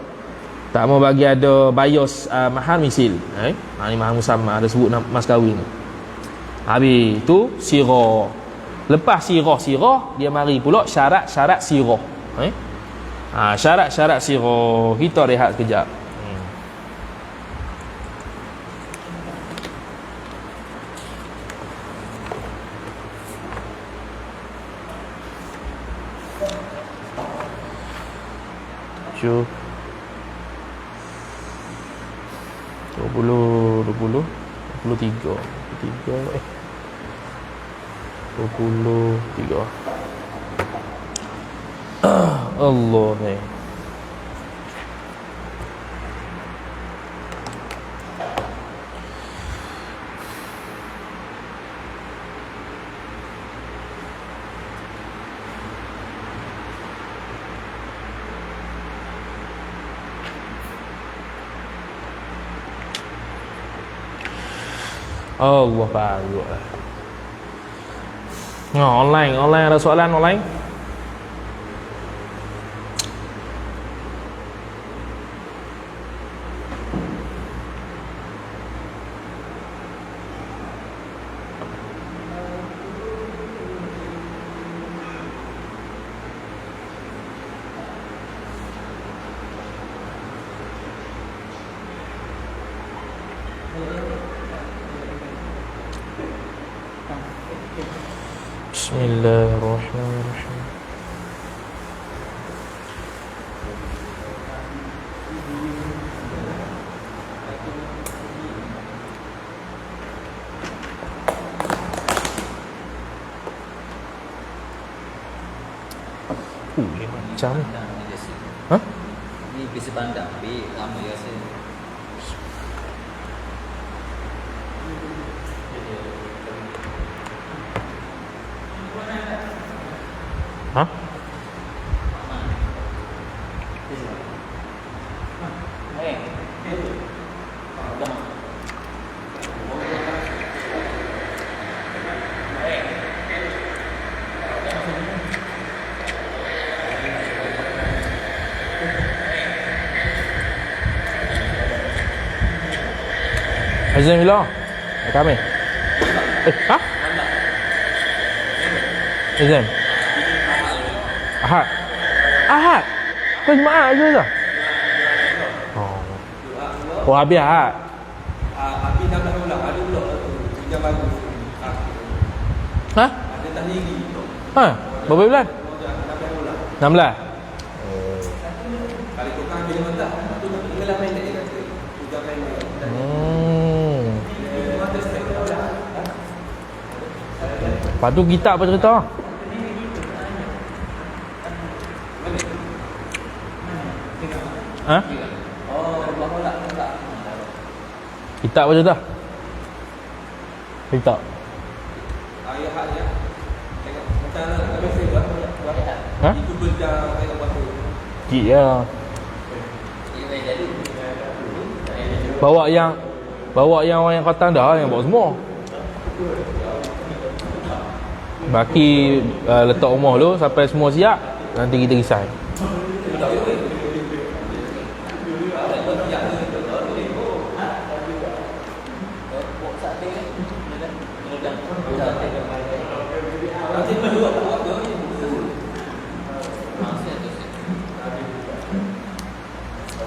tak mau bagi ada bias mahar misil. Ni mahar musamma ada sebut mas kahwin. Habis tu sirah. Lepas sirah dia mari pula syarat-syarat sirah. Syarat-syarat sirah. Kita rehat sekejap. Syuh 23 Allah ni. Allah bagus lah. Online ada soalan online? Bismillahirrahmanirrahim. Macam ni bisa pandang ambil lama je rasa. Azam bila? Kami. Azam. Ahad. Kau jemaah je dah. Habis Ahad. Habis dah ulang. Ada ulang tu. Tiga bagus. Ada tahlili. Berapa bulan? 16. Kali tukang bila mentah, tu nak tenggelam main dia kata. Juga main dia. Lepas tu kitab apa cerita? Ha? Oh, bahawa tak. Kitab apa cerita? Kitab. Ayah dia. Tengok macam mana biasa buat. Ha? Itu benda tengok apa. Cik ya. Bawa yang orang yang kata dah yang bawa semua. Baki letak rumah dulu sampai semua siap, nanti kita resign.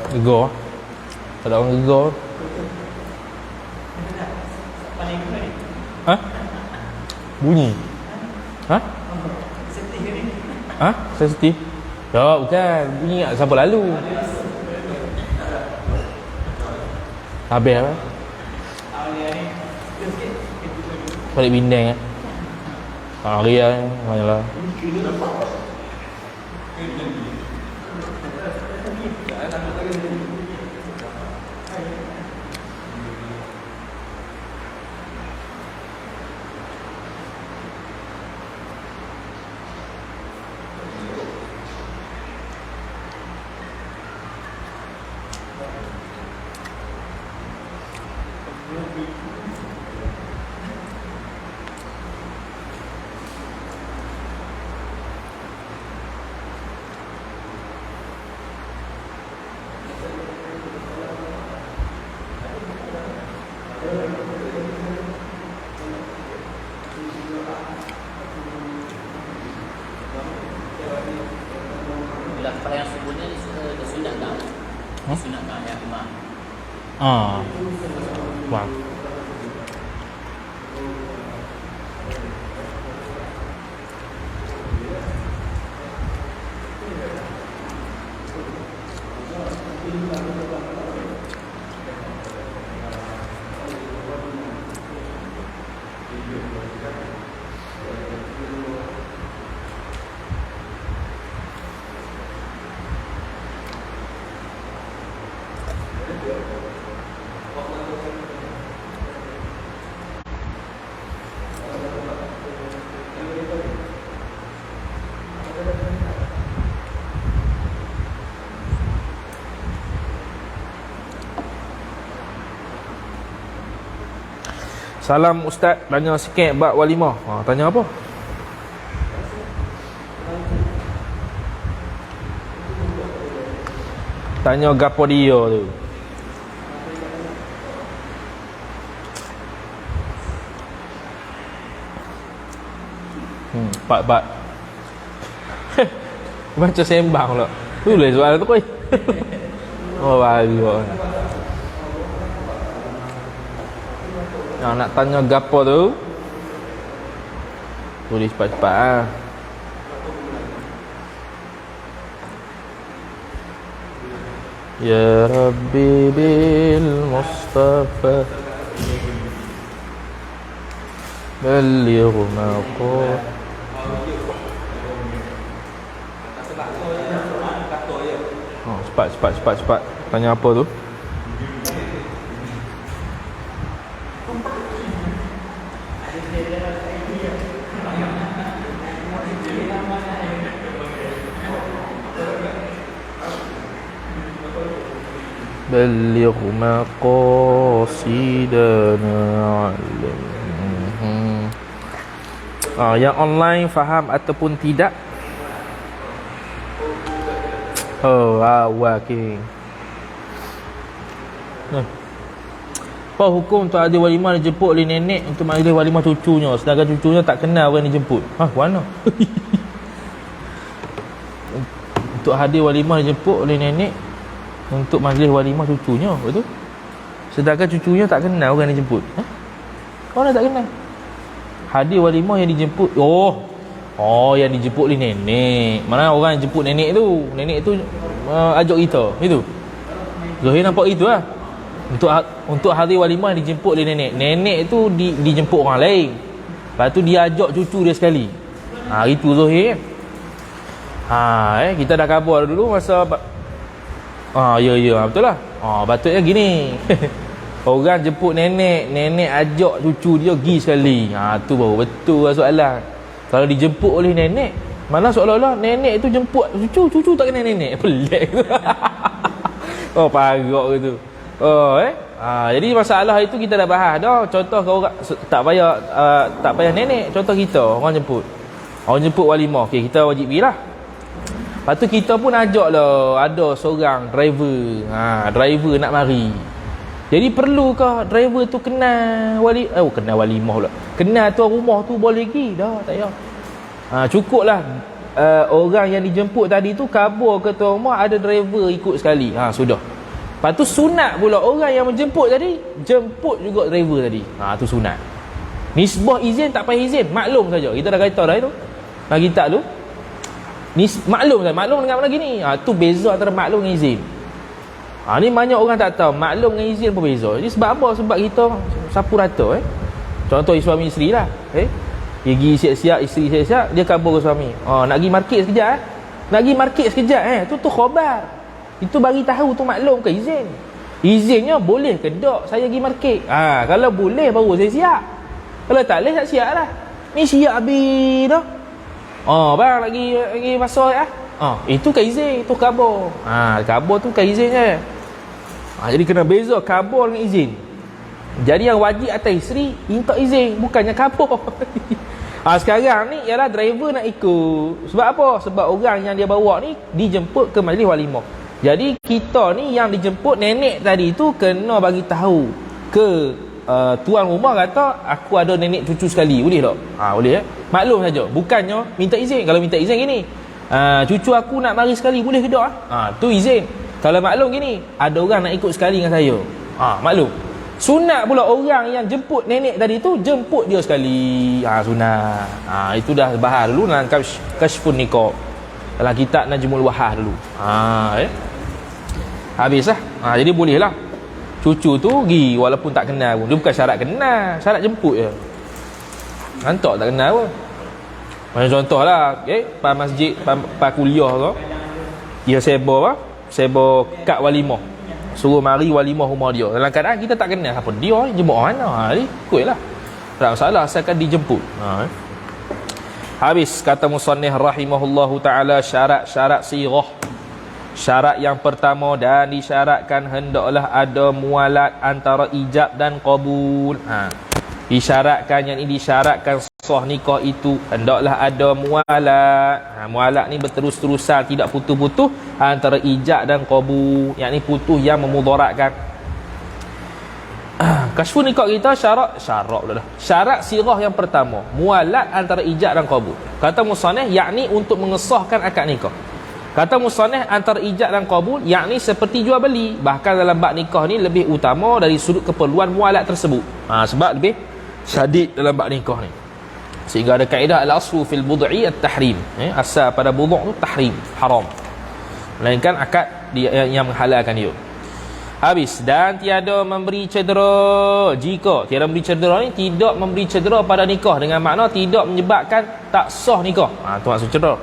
Gegar. Tak ada orang gegar. Ha? Bunyi. Ha? Ha? Sensitif? Tak, bukan. Bunyi tak siapa lalu. Habis apa? Balik bindeng hari lah. Mayalah. Lafaz yang sebutnya disunatkan. Disunatkan ayat imam. Faham. Salam Ustaz, tanya sikit bab walimah. Tanya apa? Tanya gapo dia tu. Pak. Macam sembang pula. Tulis soalan tu koi. Oh, bagus. Nak tanya gapo tu? Tulis cepat-cepat . Ya Rabbi bil Mustafa Balligh maqam. Cepat. Tanya apa tu? Balligh maqasidana alim. Yang online faham ataupun tidak? King. Apa hukum untuk ada walimah dijemput oleh nenek untuk majlis walimah cucunya, sedangkan cucunya tak kenal orang dijemput? Mana? Untuk hadir walimah dijemput oleh nenek untuk majlis walimah cucunya, betul? Sedangkan cucunya tak kenal orang dijemput. Orang tak kenal. Hadir walimah yang dijemput. Oh, yang dijemput oleh nenek. Mana orang yang jemput nenek tu? Nenek tu ajak kita. Itu. Zuhair nampak itu lah. Untuk hari walimah dijemput oleh nenek. Nenek tu dijemput orang lain. Lepas tu dia ajak cucu dia sekali. Itu Zuhair. Kita dah khabar dulu masa ya betul lah. Patutnya gini. Orang jemput nenek ajak cucu dia pergi sekali. Tu baru betul lah soalan. Kalau dijemput oleh nenek, mana seolah-olah nenek tu jemput cucu tak kenal nenek. Pelik tu. Parok gitu. Jadi masalah itu kita dah bahas dah. Contoh kau orang tak payah nenek, contoh kita orang jemput walimah. Okey, kita wajib pergi lah. Lepas tu kita pun ajak lah, ada seorang driver. Driver nak mari. Jadi perlukah driver tu kenal walimah pula. Kenal tuan rumah tu boleh pergi dah, tak payah. Cukuplah orang yang dijemput tadi tu khabar ke tuan rumah ada driver ikut sekali. Sudah. Lepas tu sunat pula orang yang menjemput tadi jemput juga driver tadi. Tu sunat. Nisbah izin tak payah izin, maklum saja. Kita dah kata dah itu. Kitab tu. Maklum dengan mana gini. Tu beza antara maklum dengan izin. Ni banyak orang tak tahu maklum dengan izin pun beza. Jadi sebab apa? Sebab kita sapu rata Contoh suami isteri lah. Dia pergi siap-siap, isteri siap-siap, dia kabur ke suami. Nak pergi market sekejap Nak pergi market sekejap tu khabar. Itu bagi tahu tu maklum ke izin. Izinnya boleh ke tak saya pergi market. Kalau boleh baru saya siap. Kalau tak boleh tak siap lah. Ni siap habis dah. Bang lagi masuk itu ke izin, itu khabar. Khabar tu ke izinnya. Jadi kena beza khabar dengan izin. Jadi yang wajib atas isteri minta izin, bukannya khabar. Sekarang ni ialah driver nak ikut. Sebab apa? Sebab orang yang dia bawa ni dijemput ke majlis walimah. Jadi kita ni yang dijemput nenek tadi tu kena bagi tahu ke tuan rumah kata aku ada nenek cucu sekali. Boleh tak? Boleh maklum saja. Bukannya minta izin. Kalau minta izin gini, cucu aku nak mari sekali, boleh ke tak? Tu izin. Kalau maklum gini, ada orang nak ikut sekali dengan saya. Maklum. Sunat pula orang yang jemput nenek tadi tu jemput dia sekali. Sunat. Itu dah bahas dulu dalam Kashfun Niqab. Dalam kitab Najmul Wahah dulu. Habislah. Jadi bolehlah. Cucu tu pergi walaupun tak kenal pun. Dia bukan syarat kenal, syarat jemput je. Hantar tak kenal pun. Macam contohlah, pas masjid, pas kuliah ke, dia seba kad walimah. Suruh mari walimah rumah dia. Dalam keadaan kita tak kenal siapa dia, jemput orang mana. Ikutlah. Tak masalah asalkan dijemput. Habis kata musannif rahimahullahu taala syarat-syarat sirah. Syarat yang pertama dan disyaratkan hendaklah ada mualat antara ijab dan qabul. Disyaratkan yang ini disyaratkan sah nikah itu hendaklah ada mualat. Mualat ni berterus-terusan tidak putus-putus antara ijab dan qabul. Yang ni putus yang memudaratkan. Kashfun nikah kita syarat sirah yang pertama mualat antara ijab dan qabul. Kata musannif yakni untuk mengesahkan akad nikah. Kata musannif antara ijab dan qabul yakni seperti jual beli. Bahkan dalam bab nikah ni lebih utama dari sudut keperluan mualat tersebut. Sebab lebih syadid dalam bab nikah ni. Sehingga ada kaedah al-aslu fil bud'i at-tahrim. Asal pada buduk tu tahrim, haram. Melainkan akad dia yang menghalalkan dia. Habis dan tiada memberi cedera. Jika tiada memberi cedera ni tidak memberi cedera pada nikah dengan makna tidak menyebabkan tak sah nikah. Tu maksud cedera.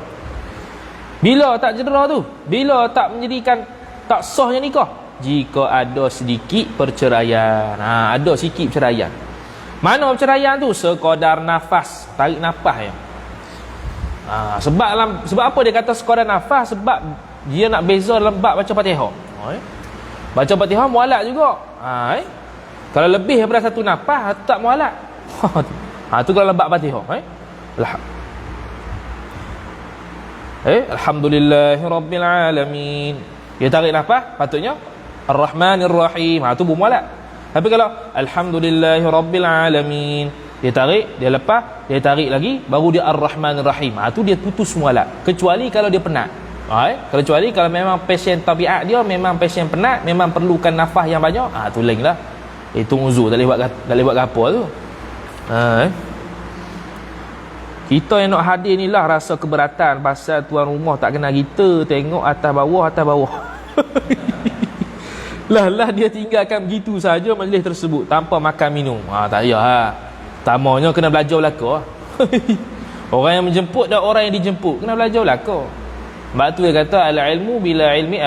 Bila tak cedera tu? Bila tak menjadikan tak sahnya nikah? Jika ada sedikit perceraian. Ada sikit perceraian. Mana perceraian tu? Sekadar nafas, tarik nafas je. Sebab apa dia kata sekadar nafas? Sebab dia nak beza dalam bab baca Fatihah. Baca Fatihah mualat juga. Kalau lebih daripada satu nafas tak mualat. Tu kalau bab Fatihah. Alhamdulillahirabbil alamin. Dia tarik nafas patutnya Ar-Rahmanir Rahim. Tu bermualat. Tapi kalau Alhamdulillahirabbil alamin, dia tarik, dia lepas, dia tarik lagi, baru dia Ar-Rahmanir Rahim. Tu dia putus mualat. Kecuali kalau dia penat. Kecuali kalau memang pasien tabiat dia memang pasien penat, memang perlukan nafas yang banyak, tu lain lah. Itu uzur, tak boleh buat apa tu. Kita yang nak hadir ni lah rasa keberatan pasal tuan rumah tak kenal kita, tengok atas bawah. Lah dia tinggalkan begitu saja majlis tersebut tanpa makan minum. Tak payah ha. Tamanya kena belajar belaka. Orang yang menjemput dan orang yang dijemput kena belajar belaka. Sebab tu dia kata al-ilmu bila ilmi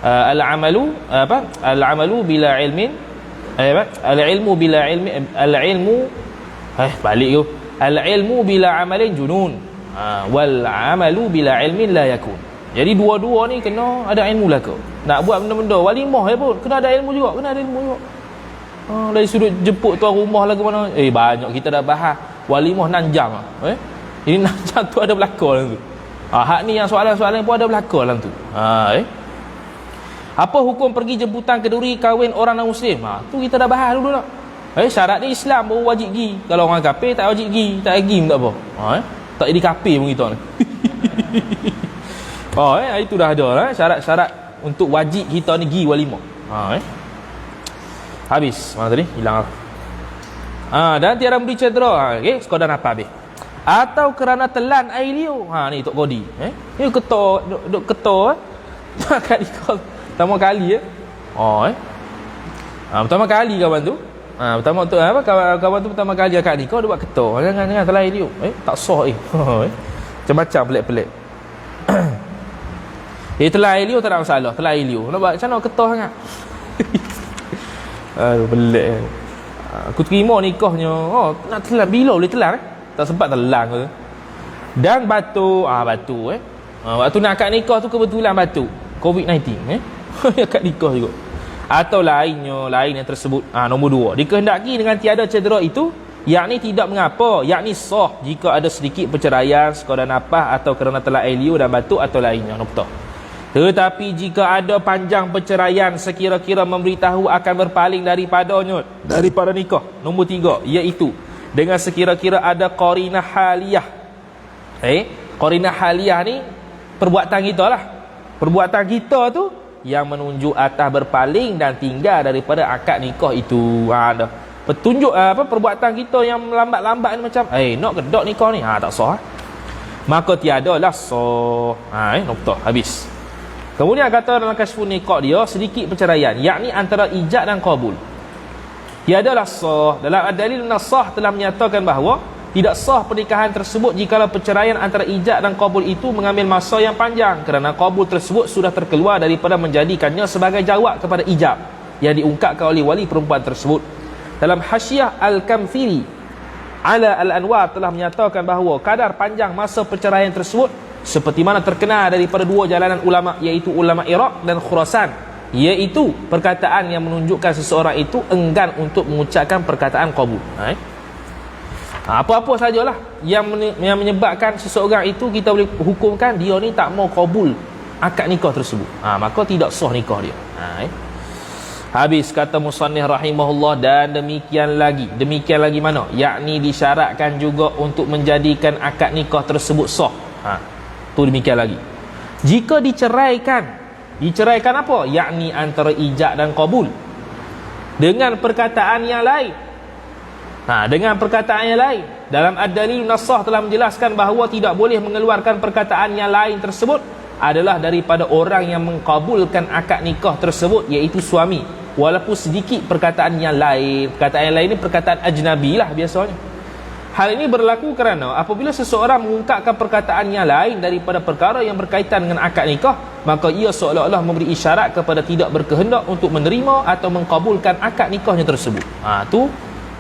al-amalu bila ilmin al-ilmu bila ilmi al-ilmu balik tu. Al-ilmu bila amalin junun. Wal amalu bila ilmin la yakun. Jadi dua-dua ni kena ada ilmu lah kau. Nak buat benda-benda walimah ya pun kena ada ilmu juga, dari sudut jemput tuan rumah lagu mana. Banyak kita dah bahas walimah 6 jam. Ini 6 jam tu ada belakang dalam tu. Hak ni yang soalan-soalan pun ada belakang dalam tu. Apa hukum pergi jemputan kenduri kahwin orang non-muslim? Tu kita dah bahas dulu lah. Syarat dia Islam baru wajib pergi. Kalau orang kafir tak wajib pergi, tak pergi pun tak apa. Tak jadi kafir pun kita ni. Itu dah ada lah syarat-syarat untuk wajib kita ni pergi walimah. Habis mana tadi? Hilang. Dan tiada memberi cedera. Sekadar apa habis? Atau kerana telan air liur. Ni Tok Kodi. Ni ketua duk ketua kat nikah pertama kali pertama kali kawan tu. Pertama tu kawan tu pertama kali akad nikah dia buat ketua. Jangan telan air liur. Tak sah macam-macam pelik-pelik. Telan air liur tak ada masalah. Telan air liur nak buat macam mana ketua sangat. Pelik. Aku terima nikahnya. Nak telan bila boleh telan tak sempat telan ke. Dan batu waktu nak akad nikah tu kebetulan batu COVID-19 akad nikah juga. Atau lain yang tersebut. Nombor 2, dikehendaki dengan tiada cedera itu, yakni tidak mengapa, yakni sah jika ada sedikit perceraian sekadar nafas atau kerana telan air liur dan batuk atau lainnya. Nokta. Tetapi jika ada panjang perceraian sekira-kira memberitahu akan berpaling daripada nikah. Nombor 3, iaitu dengan sekira-kira ada qarinah haliyah. Qarinah haliyah ni perbuatan kita lah. Perbuatan kita tu yang menunjuk atas berpaling dan tinggal daripada akad nikah itu. Ada petunjuk perbuatan kita yang lambat-lambat ni macam nak kedok nikah ni tak sah. Maka tiadalah sah. Nokta habis. Kemudian kata dalam Kasyfun Niqab dia sedikit perceraian, yakni antara ijab dan qabul. Tiadalah sah. Dalam ad-dalil nasah telah menyatakan bahawa tidak sah pernikahan tersebut jikalau perceraian antara ijab dan qabul itu mengambil masa yang panjang, kerana qabul tersebut sudah terkeluar daripada menjadikannya sebagai jawab kepada ijab yang diungkapkan oleh wali perempuan tersebut. Dalam Hasyiah Al-Kamthili ala Al-Anwar telah menyatakan bahawa kadar panjang masa perceraian tersebut seperti mana terkenal daripada 2 jalanan ulama, iaitu ulama Iraq dan Khurasan, iaitu perkataan yang menunjukkan seseorang itu enggan untuk mengucapkan perkataan qabul. Apa-apa sajalah yang menyebabkan seseorang itu kita boleh hukumkan dia ni tak mau qabul akad nikah tersebut. Maka tidak sah nikah dia. Habis kata musannif rahimahullah, dan demikian lagi mana? Yakni disyaratkan juga untuk menjadikan akad nikah tersebut sah. Tu demikian lagi. Jika diceraikan apa? Yakni antara ijab dan qabul dengan perkataan yang lain. Dengan perkataan yang lain, dalam ad-dalil nasah telah menjelaskan bahawa tidak boleh mengeluarkan perkataan yang lain tersebut adalah daripada orang yang mengkabulkan akad nikah tersebut, iaitu suami, walaupun sedikit perkataan yang lain. Perkataan yang lain ni perkataan ajnabi lah biasanya. Hal ini berlaku kerana apabila seseorang mengungkapkan perkataan yang lain daripada perkara yang berkaitan dengan akad nikah, maka ia seolah-olah memberi isyarat kepada tidak berkehendak untuk menerima atau mengkabulkan akad nikahnya tersebut. Tu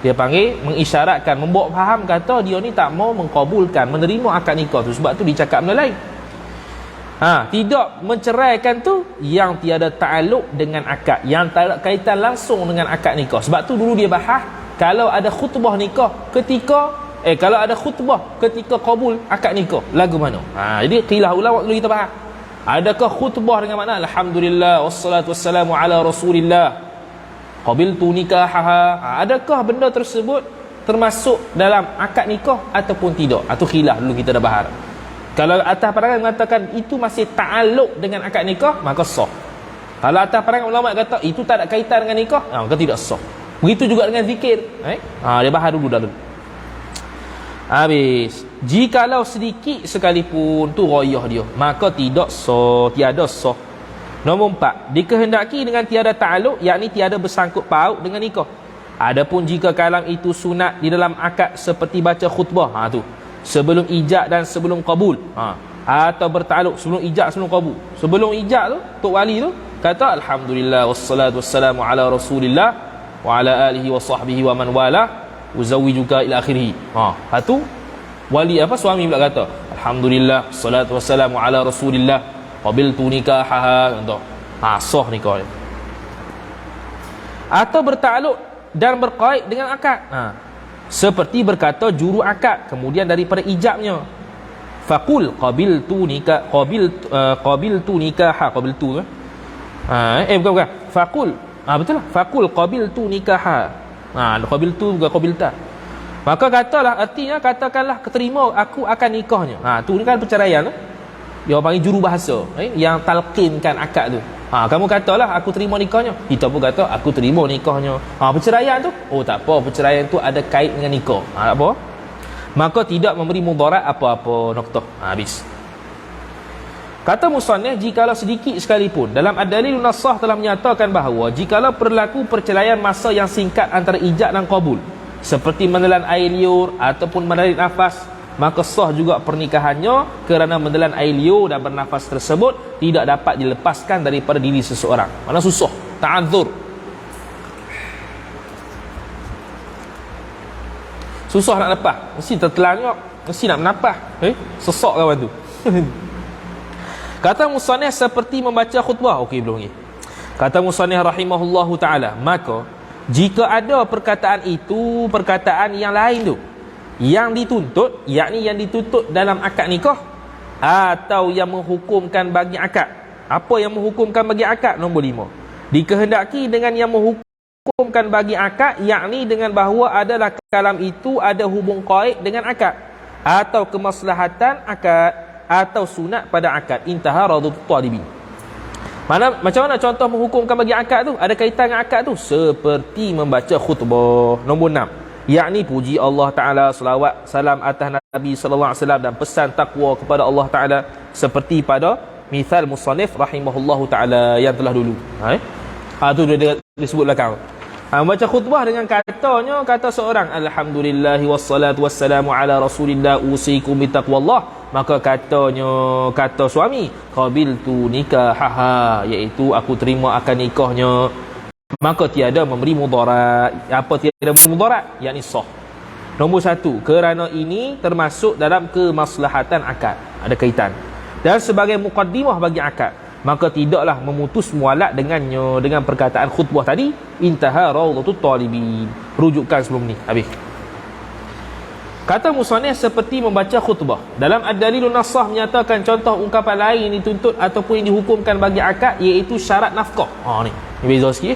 dia panggil mengisyaratkan, membawa faham kata dia ni tak mau mengkabulkan, menerima akad nikah tu. Sebab tu dicakap benda lain. Tidak menceraikan tu yang tiada ta'aluk dengan akad, yang tak ada kaitan langsung dengan akad nikah. Sebab tu dulu dia bahas kalau ada khutbah nikah ketika kalau ada khutbah ketika qabul akad nikah, lagu mana? Jadi khilaf ulama dulu kita bahas. Adakah khutbah dengan makna alhamdulillah wassalatu wassalamu ala rasulillah qabiltu nikahaha? Adakah benda tersebut termasuk dalam akad nikah ataupun tidak? Atau khilaf dulu kita dah bahas. Kalau atas pandangan mengatakan itu masih ta'aluk dengan akad nikah, maka sah. Kalau atas pandangan ulama kata itu tak ada kaitan dengan nikah, maka tidak sah. Begitu juga dengan zikir. Dia bahas dulu dah dulu. Habis. Jikalau sedikit sekalipun tu royah dia, maka tidak sah, tiada sah. Nombor 4, dikehendaki dengan tiada ta'aluk, yakni tiada bersangkut paut dengan nikah. Adapun jika kalam itu sunat di dalam akad seperti baca khutbah, tu sebelum ijab dan sebelum qabul, atau bertakluk sebelum ijab sebelum qabul. Sebelum ijab tu tok wali tu kata alhamdulillah wassalatu wassalamu ala rasulillah wa ala alihi wa sahbihi wa man wala uzawwijuka ila akhirih. Tu wali suami pula kata alhamdulillah wassalatu wassalamu ala rasulillah qabiltu nikahaha, contoh. Sah nikah dia. Atau bertakluk dan berkait dengan akad, seperti berkata juru akad kemudian daripada ijabnya, faqul qabiltu nikaha, qabiltu bukan faqul, betul lah, faqul qabiltu nikaha, qabiltu bukan qabilta. Maka katalah, artinya katakanlah keterima aku akan nikahnya. Tu ni kan perceraian tu. Dia panggil juru bahasa, yang talqinkan akad tu. Kamu katalah aku terima nikahnya. Kita pun kata aku terima nikahnya. Perceraian tu, tak apa, perceraian tu ada kait dengan nikah. Tak apa. Maka tidak memberi mudarat apa-apa, noktah. Habis. Kata musannif, jikalau sedikit sekalipun, dalam ad-dalilun nassah telah menyatakan bahawa jikalau berlaku perceraian masa yang singkat antara ijab dan qabul, seperti menelan air liur ataupun menarik nafas, maka sah juga pernikahannya, kerana menelan air liur dan bernafas tersebut tidak dapat dilepaskan daripada diri seseorang. Mana susah, ta'adzur. Susah nak lepas, mesti tertelangak, mesti nak menapah. Sesak kawan tu. Kata musannif seperti membaca khutbah. Okey, belum lagi. Kata musannif rahimahullahu ta'ala, maka jika ada perkataan itu, perkataan yang lain tu, yang dituntut, yakni yang dituntut dalam akad nikah, atau yang menghukumkan bagi akad. Apa yang menghukumkan bagi akad? Nombor 5, dikehendaki dengan yang menghukumkan bagi akad, yakni dengan bahawa adalah kalam itu ada hubung qaid dengan akad, atau kemaslahatan akad, atau sunat pada akad. Intaha radut talibin. Macam mana contoh menghukumkan bagi akad tu? Ada kaitan dengan akad tu, seperti membaca khutbah. Nombor 6, yakni puji Allah Ta'ala, selawat salam atas Nabi sallallahu alaihi wasallam, dan pesan takwa kepada Allah Ta'ala, seperti pada misal musannif rahimahullahu ta'ala yang telah dulu. Tu dia disebut belakang. Membaca khutbah dengan katanya, kata seorang alhamdulillahi wassalatu wassalamu ala rasulillah usikum bitaqwallah, maka katanya, kata suami, qabiltu nikahaha, iaitu aku terima akan nikahnya, maka tiada memberi mudarat. Apa tiada memberi mudarat? Yakni sah. Nombor 1, kerana ini termasuk dalam kemaslahatan akad, ada kaitan, dan sebagai muqaddimah bagi akad, maka tidaklah memutus mualat dengannya dengan perkataan khutbah tadi. Intaha rawdatut talibin. Rujukan sebelum ni habis. Kata musannif seperti membaca khutbah. Dalam ad-dalilun nassah menyatakan contoh ungkapan lain yang dituntut ataupun yang dihukumkan bagi akad, iaitu syarat nafkah. Ni beza sikit.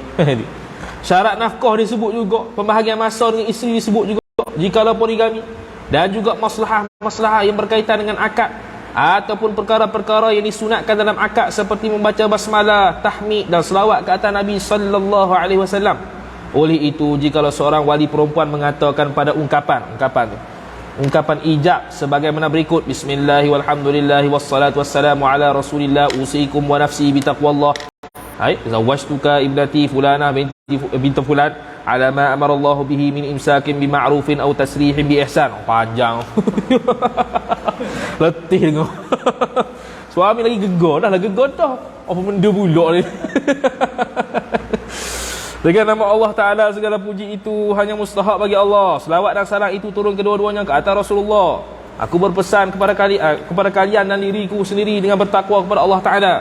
Syarat nafkah disebut juga, pembahagian masa dengan isteri disebut juga, jikalau poligami, dan juga maslahah yang berkaitan dengan akad, ataupun perkara-perkara yang disunatkan dalam akad, seperti membaca basmalah, tahmid dan selawat ke atas Nabi sallallahu alaihi wasallam. Oleh itu, jikalau seorang wali perempuan mengatakan pada ungkapan ijab sebagaimana berikut, bismillahi walhamdulillahi wassalatu wassalamu ala rasulillah usikum wa nafsi bitaqwallah, zawajtuka ibnati fulanah binti fulan ala ma amara Allah bihi min imsakin bima'rufin aw tasrihin bi ihsan. Panjang. Letih dengar. Suami lagi gegar dah. Apa benda pula ni? Dengan nama Allah Ta'ala segala puji itu hanya mustahak bagi Allah. Selawat dan salam itu turun kedua-duanya ke atas Rasulullah. Aku berpesan kepada kalian dan diriku sendiri dengan bertakwa kepada Allah Ta'ala.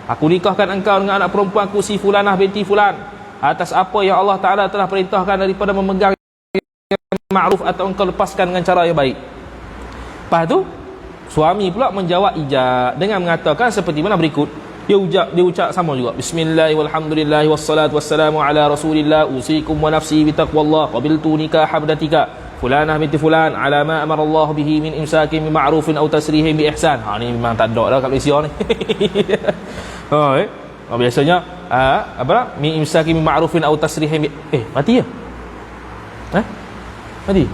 Aku nikahkan engkau dengan anak perempuanku si fulanah binti fulan atas apa yang Allah Ta'ala telah perintahkan daripada memegang yang ma'ruf, atau engkau lepaskan dengan cara yang baik. Lepas tu suami pula menjawab ijab dengan mengatakan seperti mana berikut. Dia ucap sama juga, bismillahi walhamdulillahi wassalatu wassalamu ala rasulillah usikum wa nafsi bitaqwallah qabiltu nikah habdatika fulanah binti fulan ala ma amara Allah bihi min imsakin bi ma'rufin aw tasrihin bi ihsan. Ni memang tak ada dah kat Malaysia ni. Biasanya min imsakin bi ma'rufin aw tasrihin bi mati ya? Mati.